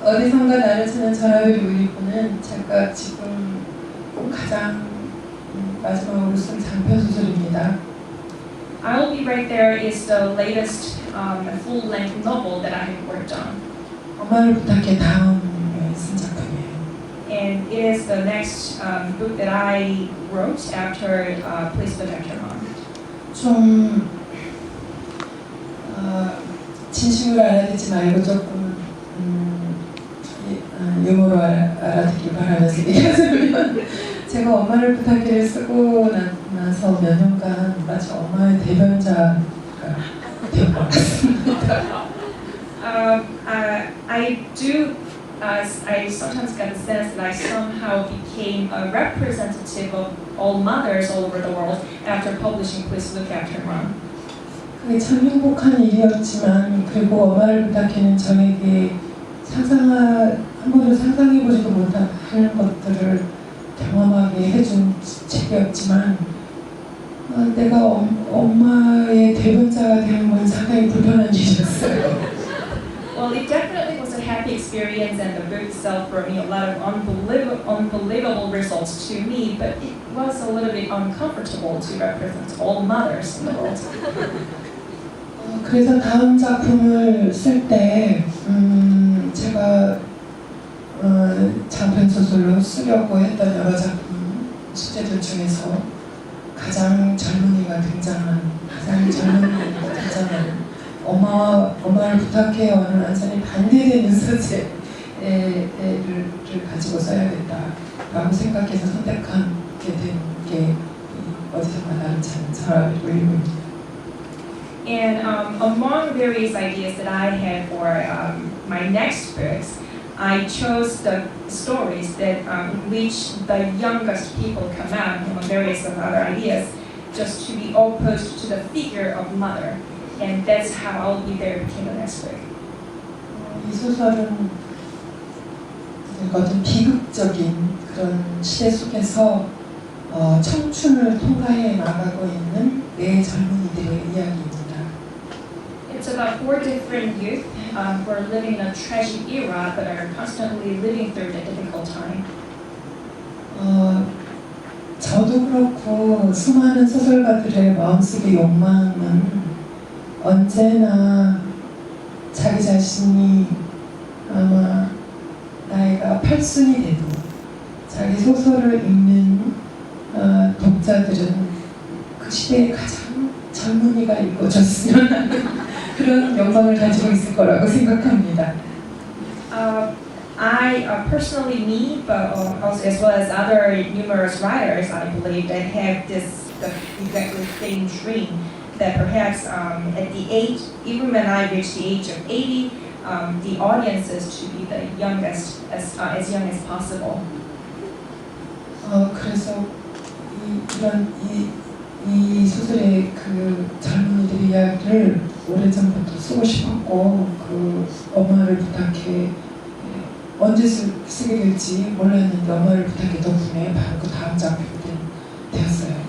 어디선가 나를 찾는 전화벨이 울리고는 제가 지금 가장 마지막으로 쓴 장편 소설입니다. I'll Be Right There is the latest full-length novel that I have worked on. 엄마를 부탁해 다음 쓴 작품이에요. And it is the next book that I wrote after Please Look After Mom. 좀 진심으로 알아듣지 말고 조금 유머로 알아듣길 바라면서 얘기하자면 제가 엄마를 부탁해를 쓰고 나서 몇 년간 마치 엄마의 대변자가 되어버렸습니다. I sometimes get the sense that I somehow became a representative of all mothers all over the world after publishing Please Look After Mom. 그게 참 행복한 일이었지만 그리고 엄마를 부탁해는 저에게 한 번도 상상해보지도 못한 것들을 경험하게 해준 책이었지만 내가 엄마의 대변자가 되는 건 상당히 불편한 일이었어요. Well, it definitely was a happy experience, and the book itself brought me a lot of unbelievable results to me, but it was a little bit uncomfortable to represent all mothers in the world. 그래서 다음 작품을 쓸 때 제가 장편 소설로 쓰려고 했던 여러 작품 소재들 중에서 가장 젊은이가 등장한 엄마를 부탁해요는 완전히 반대되는 소재를 가지고 써야겠다라고 생각해서 선택하게 된 게 어디선가 나를 찾는 전화벨이 울리고입니다. And among various ideas that I had for my next books, I chose the stories that in which the youngest people come out, among various other ideas, just to be opposed to the figure of mother. And that's how I'll Be There became the next book. 이 소설은 어떤 비극적인 그런 시대 속에서 청춘을 통과해 나가고 있는 네 젊은이들의 이야기입니다. It's about 4 different youth who are living in a tragic era but are constantly living through the difficult time. 저도 그렇고 수많은 소설가들의 마음속의 욕망은 언제나 자기 자신이 아마 나이가 8순이 돼도 자기 소설을 읽는 독자들은 그 시대에 가장 젊은이가 읽어줬으면 하는 그런 영광을 가지고 있을 거라고 생각합니다. I personally, me, but also as well as other numerous writers, I believe that have this exactly same dream that perhaps at the age, even when I reach the age of 80, the audiences to be the youngest as young as possible. 그래서 이 소설의 그 젊은이들의 이야기를 오래전부터 쓰고 싶었고 그 엄마를 부탁해 언제 쓰게 될지 몰랐는데 엄마를 부탁해 덕분에 바로 그 다음 작품이 되었어요.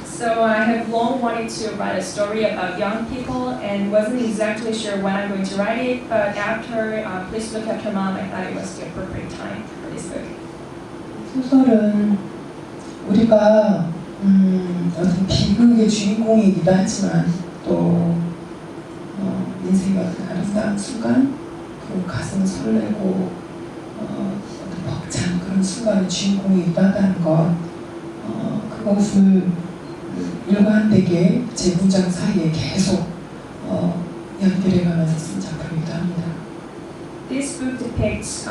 So I have long wanted to write a story about young people and wasn't exactly sure when I'm going to write it, but after Please Look After Mom, I thought it was the appropriate time for this book. 소설은 우리가 어떤 비극의 주인공이기도 하지만 또 인생의 어떤 아름다운 순간, 그 가슴 설레고 어떤 벅찬 그런 순간의 주인공이기도 하다는 것, 그것을 일관되게 제 문장 사이에 계속 연결해가면서 쓴 작품이기도 합니다. This book depicts,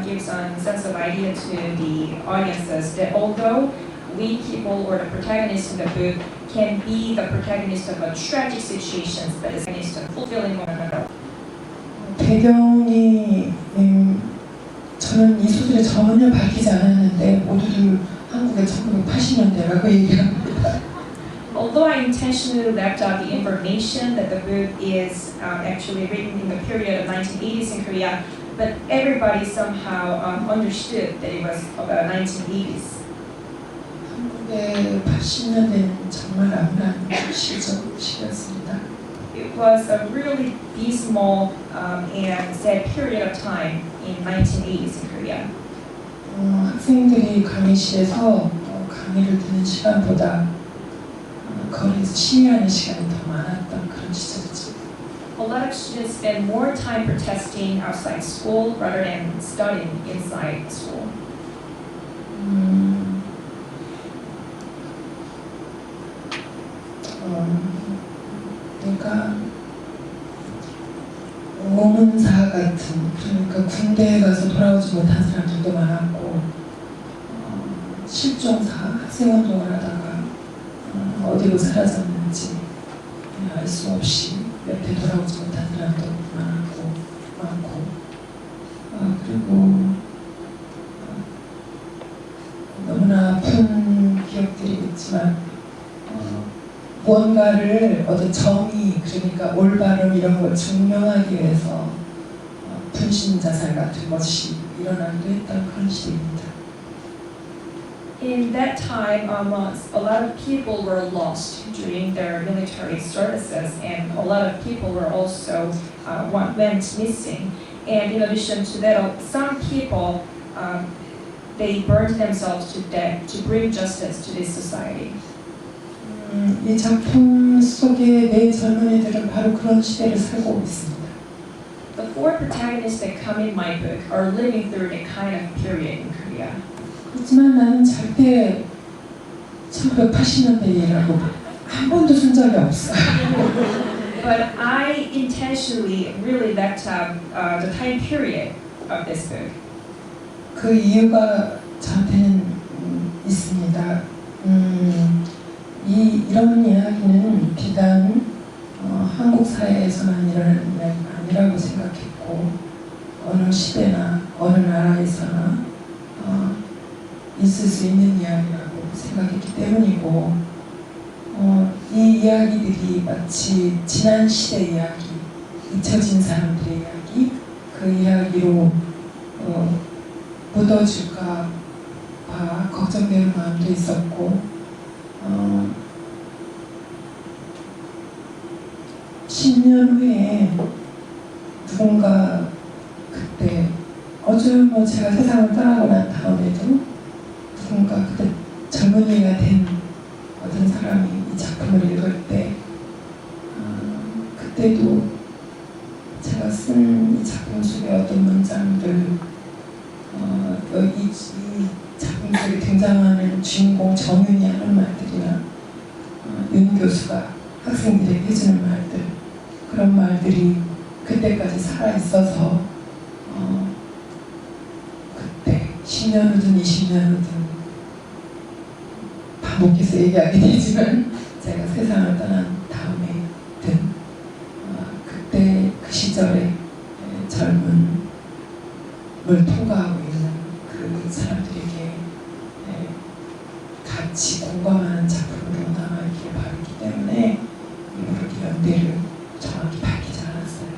gives a sense of idea to the audiences that although we people or the protagonist in the book can be the protagonist of a tragic situation, but the protagonist of fulfilling one another. 배경이 저는 이 소설에 전혀 밝히지 않았는데 모두들 한국의 1980년대라고 얘기합니다. Although I intentionally left out the information that the book is actually written in the period of 1980s in Korea, but everybody somehow understood that it was about 1980s. 한국의 80년대는 정말 암울한 시기였습니다. It was a really dismal and sad period of time in 1980s in Korea. 학생들이 강의실에서 강의를 듣는 시간보다 거리에서 시위하는 시간이 더 많았던 그런 시절이죠. A lot of students spend more time protesting outside school rather than studying inside school. 그러니까 오문사 같은, 그러니까 군대에 가서 돌아오지 못한 사람들도 많았고 실종사, 학생운동을 하다가 어디로 사라졌는지 알 수 없이 옆에 돌아오지 못한 사람도 많고 그리고 너무나 아픈 기억들이 있지만 무언가를 어떤 정의, 그러니까 올바름 이런 걸 증명하기 위해서 분신자살 같은 것이 일어나기도 했던 그런 시대입니다. In that time, a lot of people were lost during their military services, and a lot of people were also went missing. And in addition to that, some people they burned themselves to death to bring justice to this society. 이 작품 속의 네 젊은이들은 바로 그런 시대를 살고 있습니다. The four protagonists that come in my book are living through that kind of period in Korea. 그렇지만 나는 절대 1980년대 얘기라고 한 번도 쓴 적이 없어요. But I intentionally really left out the time period of this book. 그 이유가 저한테는 있습니다. 이런 이야기는 비단 한국 사회에서만 일어나는 이야기가 아니라고 생각했고 어느 시대나 어느 나라에서나 있을 수 있는 이야기라고 생각했기 때문이고 이 이야기들이 마치 지난 시대 이야기, 잊혀진 사람들의 이야기, 그 이야기로 묻어줄까 봐 걱정되는 마음도 있었고 10년 후에 누군가 그때 뭐 제가 세상을 떠나고 난 다음에도 누군가 그때 젊은이가 된 어떤 사람이 이 작품을 읽을 때 그때도 제가 쓴 이 작품 속의 어떤 문장들 여기 이 작품 속에 등장하는 주인공 정윤이 하는 말들이나 윤 교수가 학생들에게 해주는 말들, 그런 말들이 그때까지 살아있어서 그때 10년 후든 20년 후든 반복해서 얘기하게 되지만 제가 세상을 떠난 다음에 든 그때 그 시절에 젊은 을 통과하고 있는 그 사람들에게 같이 공감하는 작품으로 남아있길 바라기 때문에 일부러 연대를 정확히 밝히지 않았어요.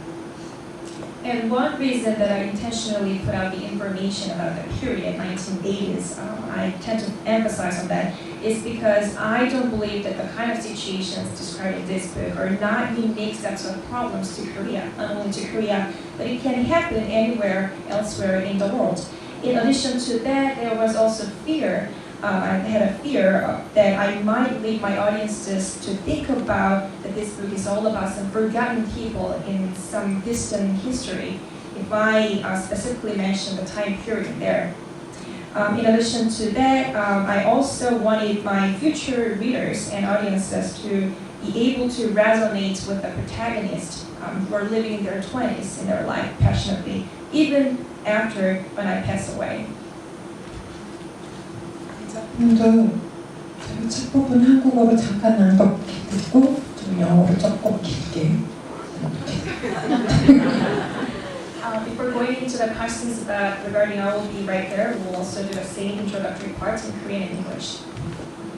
And one reason that I intentionally put out the information about the period, 1980s, I tend to emphasize on that, is because I don't believe that the kind of situations described in this book are not unique sets of problems to Korea, not only to Korea, but it can happen anywhere elsewhere in the world. In addition to that, there was also fear. I had a fear that I might lead my audiences to think about that this book is all about some forgotten people in some distant history, if I specifically mention the time period there. In addition to that, I also wanted my future readers and audiences to be able to resonate with the protagonist who are living in their 20s in their life passionately, even after when I pass away. 먼저 제가 첫 부분 한국어로 잠깐 낭독해 듣고 좀 영어로 조금 길게 Before going into the questions regarding I will be right there, we'll also do the same introductory parts in Korean and English.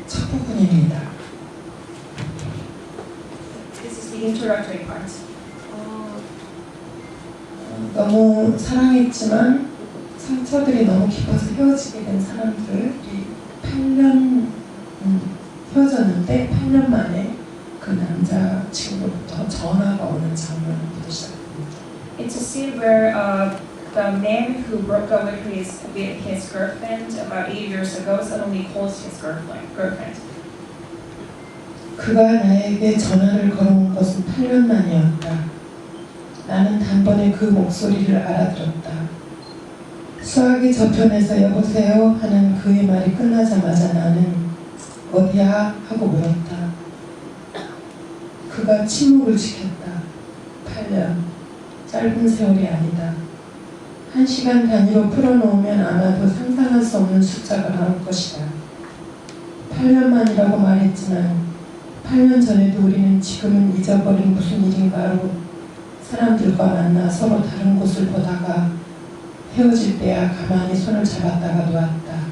첫 부분입니다. This is the introductory part. 너무 사랑했지만 상처들이 너무 깊어서 헤어지게 된 사람들이 8년 헤어졌는데 8년 만에 그 남자 친구로부터 전화가 오는 장면부터 시작합니다. It's a scene where the man who broke up with his girlfriend about 8 years ago suddenly calls his girlfriend. 그가 나에게 전화를 걸어온 것은 8년 만이었다. 나는 단번에 그 목소리를 알아들었다. 수학의 저편에서 여보세요 하는 그의 말이 끝나자마자 나는 어디야 하고 물었다. 그가 침묵을 지켰다. 8년. 짧은 세월이 아니다. 1시간 단위로 풀어놓으면 아마도 상상할 수 없는 숫자가 나올 것이다. 8년만이라고 말했지만 8년 전에도 우리는 지금은 잊어버린 무슨 일인가로 사람들과 만나 서로 다른 곳을 보다가 헤어질 때야 가만히 손을 잡았다가 놓았다.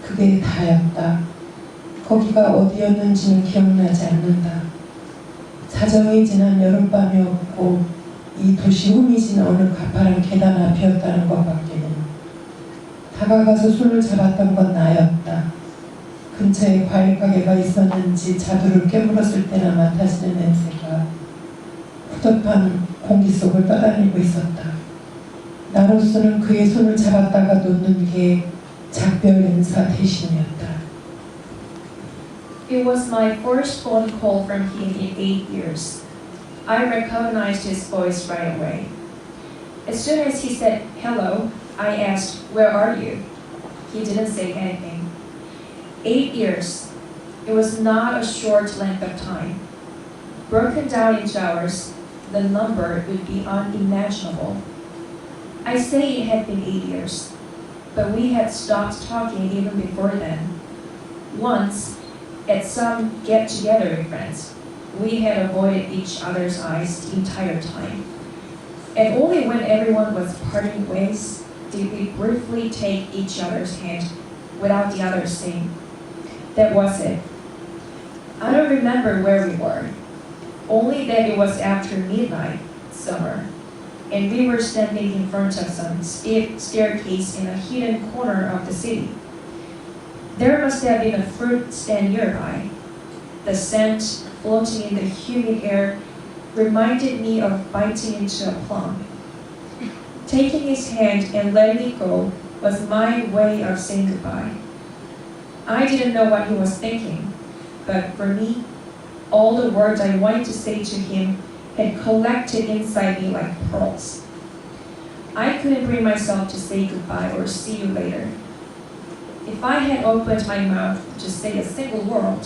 그게 다였다. 거기가 어디였는지는 기억나지 않는다. 사정이 지난 여름밤이었고 이 도시 후미진 어느 가파른 계단 앞이었다는 것밖에는. 다가가서 손을 잡았던 건 나였다. 근처에 과일 가게가 있었는지 자두를 깨물었을 때나 맡아지는 냄새가 후덥한 공기 속을 떠다니고 있었다. 나로서는 그의 손을 잡았다가 놓는 게 작별 인사 대신이었다. It was my first phone call from him in 8 years. I recognized his voice right away. As soon as he said hello, I asked, "Where are you?" He didn't say anything. 8 years. It was not a short length of time. Broken down into hours, the number would be unimaginable. I say it had been 8 years, but we had stopped talking even before then. Once, at some get-together with friends, we had avoided each other's eyes the entire time. And only when everyone was parting ways did we briefly take each other's hand without the other saying, "That was it." I don't remember where we were, only that it was after midnight, summer, and we were standing in front of some steep staircase in a hidden corner of the city. There must have been a fruit stand nearby. The scent floating in the humid air reminded me of biting into a plum. Taking his hand and letting it go was my way of saying goodbye. I didn't know what he was thinking, but for me, all the words I wanted to say to him had collected inside me like pearls. I couldn't bring myself to say goodbye or see you later. If I had opened my mouth to say a single word,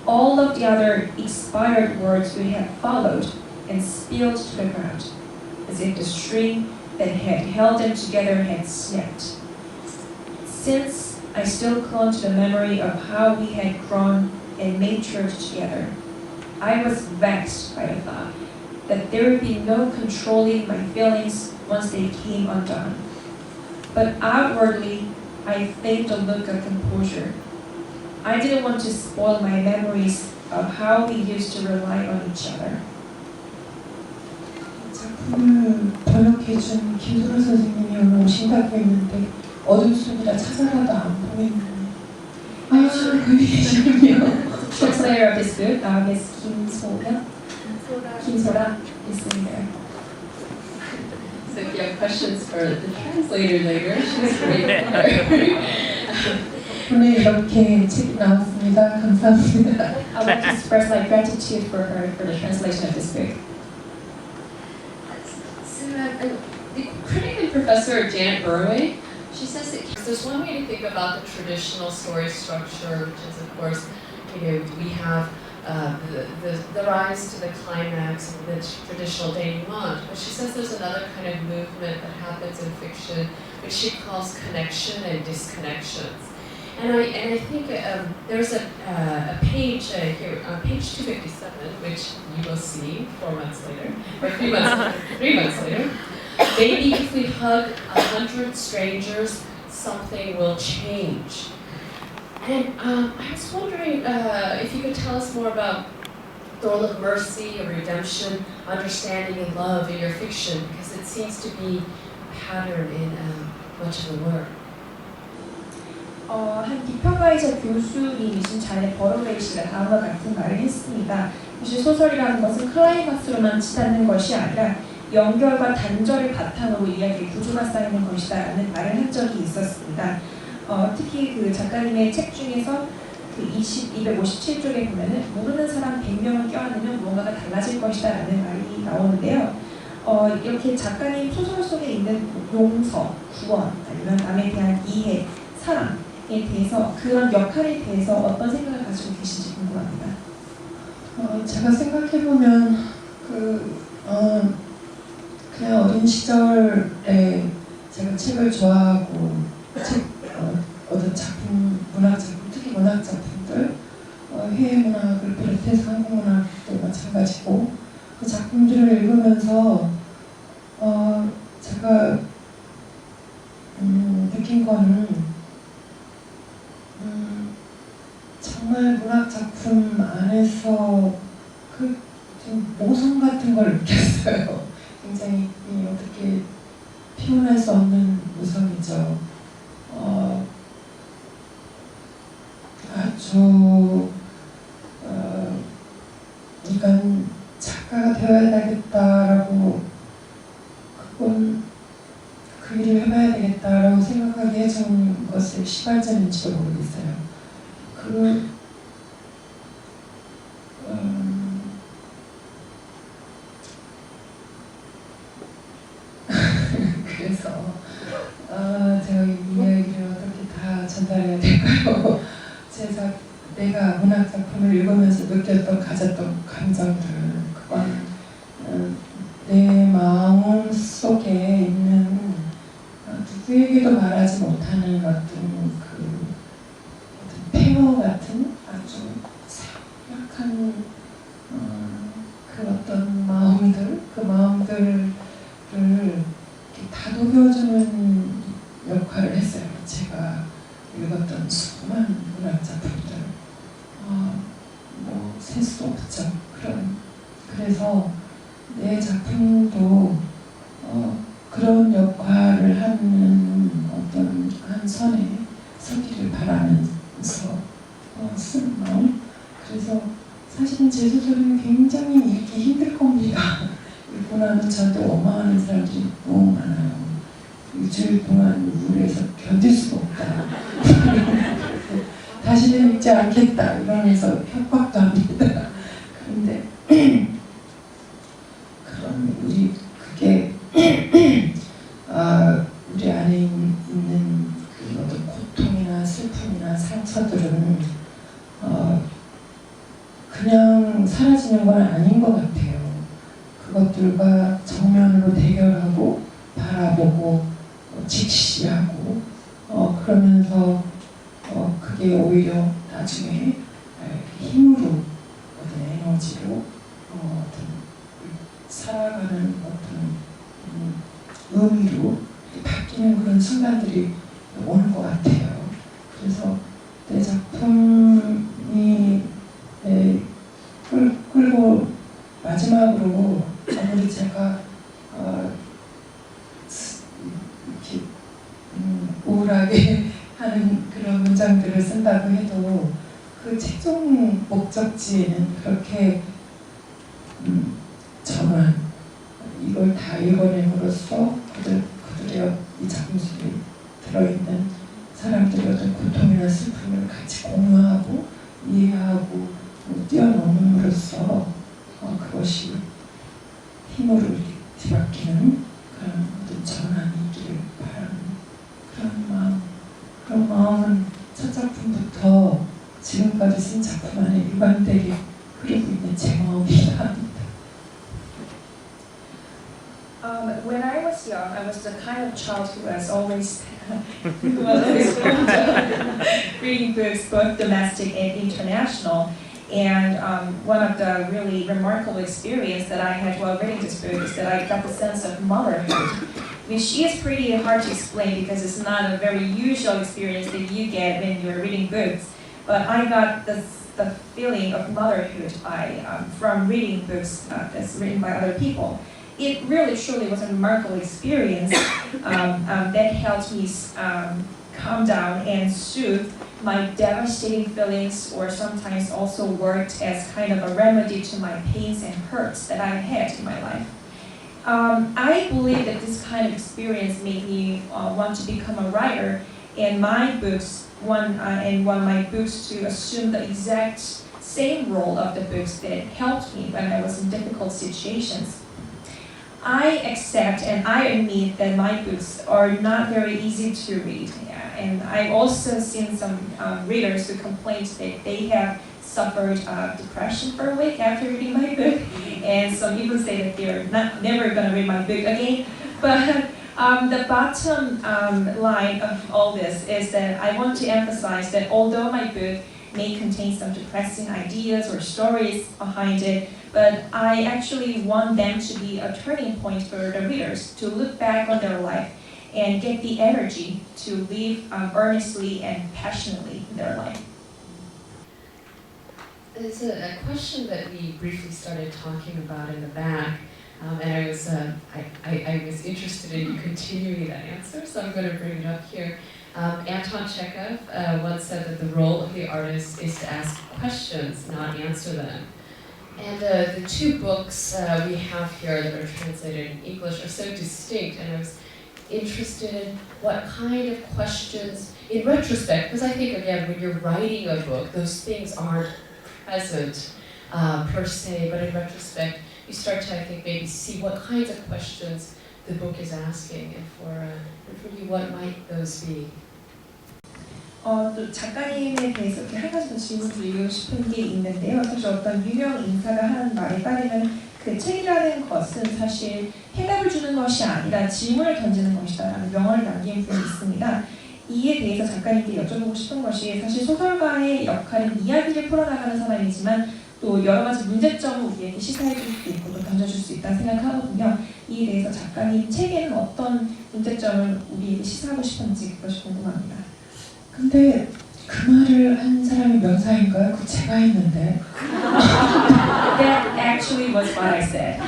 all of the other expired words would have followed and spilled to the ground, as if the string that had held them together had snapped. Since I still clung to the memory of how we had grown and matured together, I was vexed by the thought that there would be no controlling my feelings once they came undone. But outwardly, I feigned a look of composure. I didn't want to spoil my memories of how we used to rely on each other. 작품을 번역해준 김소라 선생님이 오늘 오신다고 했는데 어둠 속이라 찾아가도 안 보이는 그게 계시군요. Translator of this book, Miss Kim Sora is in there. So if you have questions for the translator later, she's great. 오늘 이렇게 책이 나왔습니다. 감사합니다. I want to express my gratitude for her for the translation of this book. So the critic and professor Janet Burway, she says that there's one way to think about the traditional story structure, which is of course, we have the rise to the climax of the traditional denouement. But she says there's another kind of movement that happens in fiction, which she calls connection and disconnections. And I think there's a page here, page 257, which you will see 4 months later, or 3 months later. Maybe if we hug 100 strangers, something will change. And I was wondering if you could tell us more about the role of mercy or redemption, understanding and love in your fiction, because it seems to be a pattern in much of the work. 한 비평가이자 교수님이신 자넷 버러웨이 씨가 다음과 같은 말을 했습니다. 사실 소설이라는 것은 클라이막스로만 치닫는 것이 아니라 연결과 단절을 바탕으로 이야기의 구조가 쌓이는 것이다라는 말을 한 적이 있었습니다. 특히 그 작가님의 책 중에서 그 257쪽에 보면은 모르는 사람 100명을 껴안으면 무언가가 달라질 것이다라는 말이 나오는데요. 이렇게 작가님 소설 속에 있는 용서, 구원, 아니면 남에 대한 이해, 사랑에 대해서 그런 역할에 대해서 어떤 생각을 가지고 계신지 궁금합니다. 제가 생각해보면 그냥 어린 시절에 제가 책을 좋아하고 어떤 작품, 문학 작품, 특히 문학 작품들, 해외 문학을 비롯해서 한국 문학도 마찬가지고 그 작품들을 읽으면서 제가 느낀 거는 정말 문학 작품 안에서 그 좀 모성 같은 걸 느꼈어요. 굉장히 어떻게 표현할 수 없는 모성이죠. 아주 이건 작가가 되어야 되겠다라고 그건 그 일을 해봐야 되겠다라고 생각하게 해준 것의 시발점인지도 모르겠어요. 그래서 제가 이 이야기를 어떻게 다 전달해야 될까요? 내가 문학 작품을 읽으면서 느꼈던, 가졌던 감정들, 그건 내 마음 속에 있는 누구에게도 말하지 못하는 어떤 폐허 같은 아주 약한 그 어떤 마음들, 그 마음들을 다독여주는 역할을 했어요. 제가 읽었던 수많은 문학 작품들, 셀 수 없죠. 그래서 내 작품도 그런 역할을 하는 어떤 한 선에 서기를 바라면서 쓴 마음. 그래서 사실은 제 소설은 굉장히 읽기 힘들 겁니다. 읽고 나면 저한테 원망하는 사람들이 너무 많아요. 일주일 동안 우울해서 견딜 수가 없다. 다시는 읽지 않겠다 이러면서 협박도 합니다. 그런데 그게 우리 안에 있는 그 어떤 고통이나 슬픔이나 상처들은 그냥 사라지는 건 아닌 것 같아요. 그것들과 정면으로 대결하고 바라보고 직시하고 그러면서 그게 오히려 나중에 힘으로 어떤 에너지로 어떤 살아가는 어떤 의미로 바뀌는 그런 순간들이 오는 것 같아요. 그래서 내 작품이 끌고 마지막으로 아무리 제가 이렇게 우울하게 하는 그런 문장들을 쓴다고 해도 그 최종 목적지에는 그렇게 저는 이걸 다 읽어냄으로써 그들의 이 작품 속에 들어있는 사람들의 어떤 고통이나 슬픔을 같이 공유하고 이해하고 뛰어넘음으로써 그것이 힘으로 뒤바뀌는 그런 어떤 전환이 있기를 바라는 그런 마음은 첫 작품부터 지금까지 쓴 작품 안에 일관되게 흐르고 있는 제 마음이기도 합니다. When I was young, I was the kind of child who was always fond of reading books, both domestic and international. And one of the really remarkable experience that I had while reading this book is that I got the sense of motherhood, which is pretty hard to explain because it's not a very usual experience that you get when you're reading books. But I got the feeling of motherhood from reading books that's written by other people. It really truly was a remarkable experience that helped me calm down and soothe my devastating feelings, or sometimes also worked as kind of a remedy to my pains and hurts that I had in my life. I believe that this kind of experience made me want to become a writer, and my books want my books to assume the exact same role of the books that helped me when I was in difficult situations. I accept and I admit that my books are not very easy to read, and I've also seen some readers who complain that they have suffered depression for a week after reading my book, and some even say that they're never going to read my book again. But the bottom line of all this is that I want to emphasize that although my book may contain some depressing ideas or stories behind it, but I actually want them to be a turning point for the readers to look back on their life and get the energy to live earnestly and passionately in their life. There's a question that we briefly started talking about in the back, and I was interested in continuing that answer, so I'm going to bring it up here. Anton Chekhov once said that the role of the artist is to ask questions, not answer them. And the two books we have here that are translated in English are so distinct, and I was interested in what kind of questions, in retrospect, because I think, again, when you're writing a book, those things aren't present per se, but in retrospect, you start to, I think, maybe see what kinds of questions the book is asking, and for you, what might those be? 또 작가님에 대해서 이렇게 한 가지 더 질문 드리고 싶은 게 있는데요. 사실 어떤 유명 인사가 하는 말에 따르면 그 책이라는 것은 사실 해답을 주는 것이 아니라 질문을 던지는 것이다라는 명언을 남긴 분이 있습니다. 이에 대해서 작가님께 여쭤보고 싶은 것이, 사실 소설가의 역할은 이야기를 풀어나가는 사람이지만 또 여러 가지 문제점을 우리에게 시사해 줄 수도 있고 또 던져줄 수 있다고 생각하거든요. 이에 대해서 작가님 책에는 어떤 문제점을 우리에게 시사하고 싶은지 그것이 궁금합니다. 근데 그 말을 한 사람이 명사인가요? 그거 제가 했는데. That actually was what I said.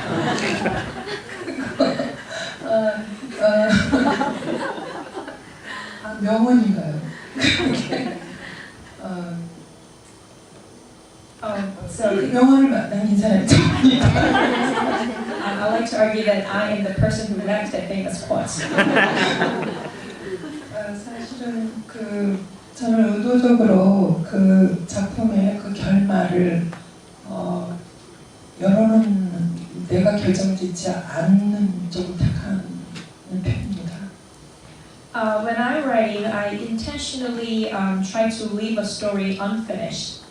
명언인가요? So 명언을 남긴 사람이 저입니다. I like to argue that I am the person who left that famous quote. 사실은 저는 의도적으로 그 작품의 그 결말을 여러는 내가 결정짓지 않는 쪽을 택하는 편입니다. When I'm writing, I intentionally try to leave a story unfinished.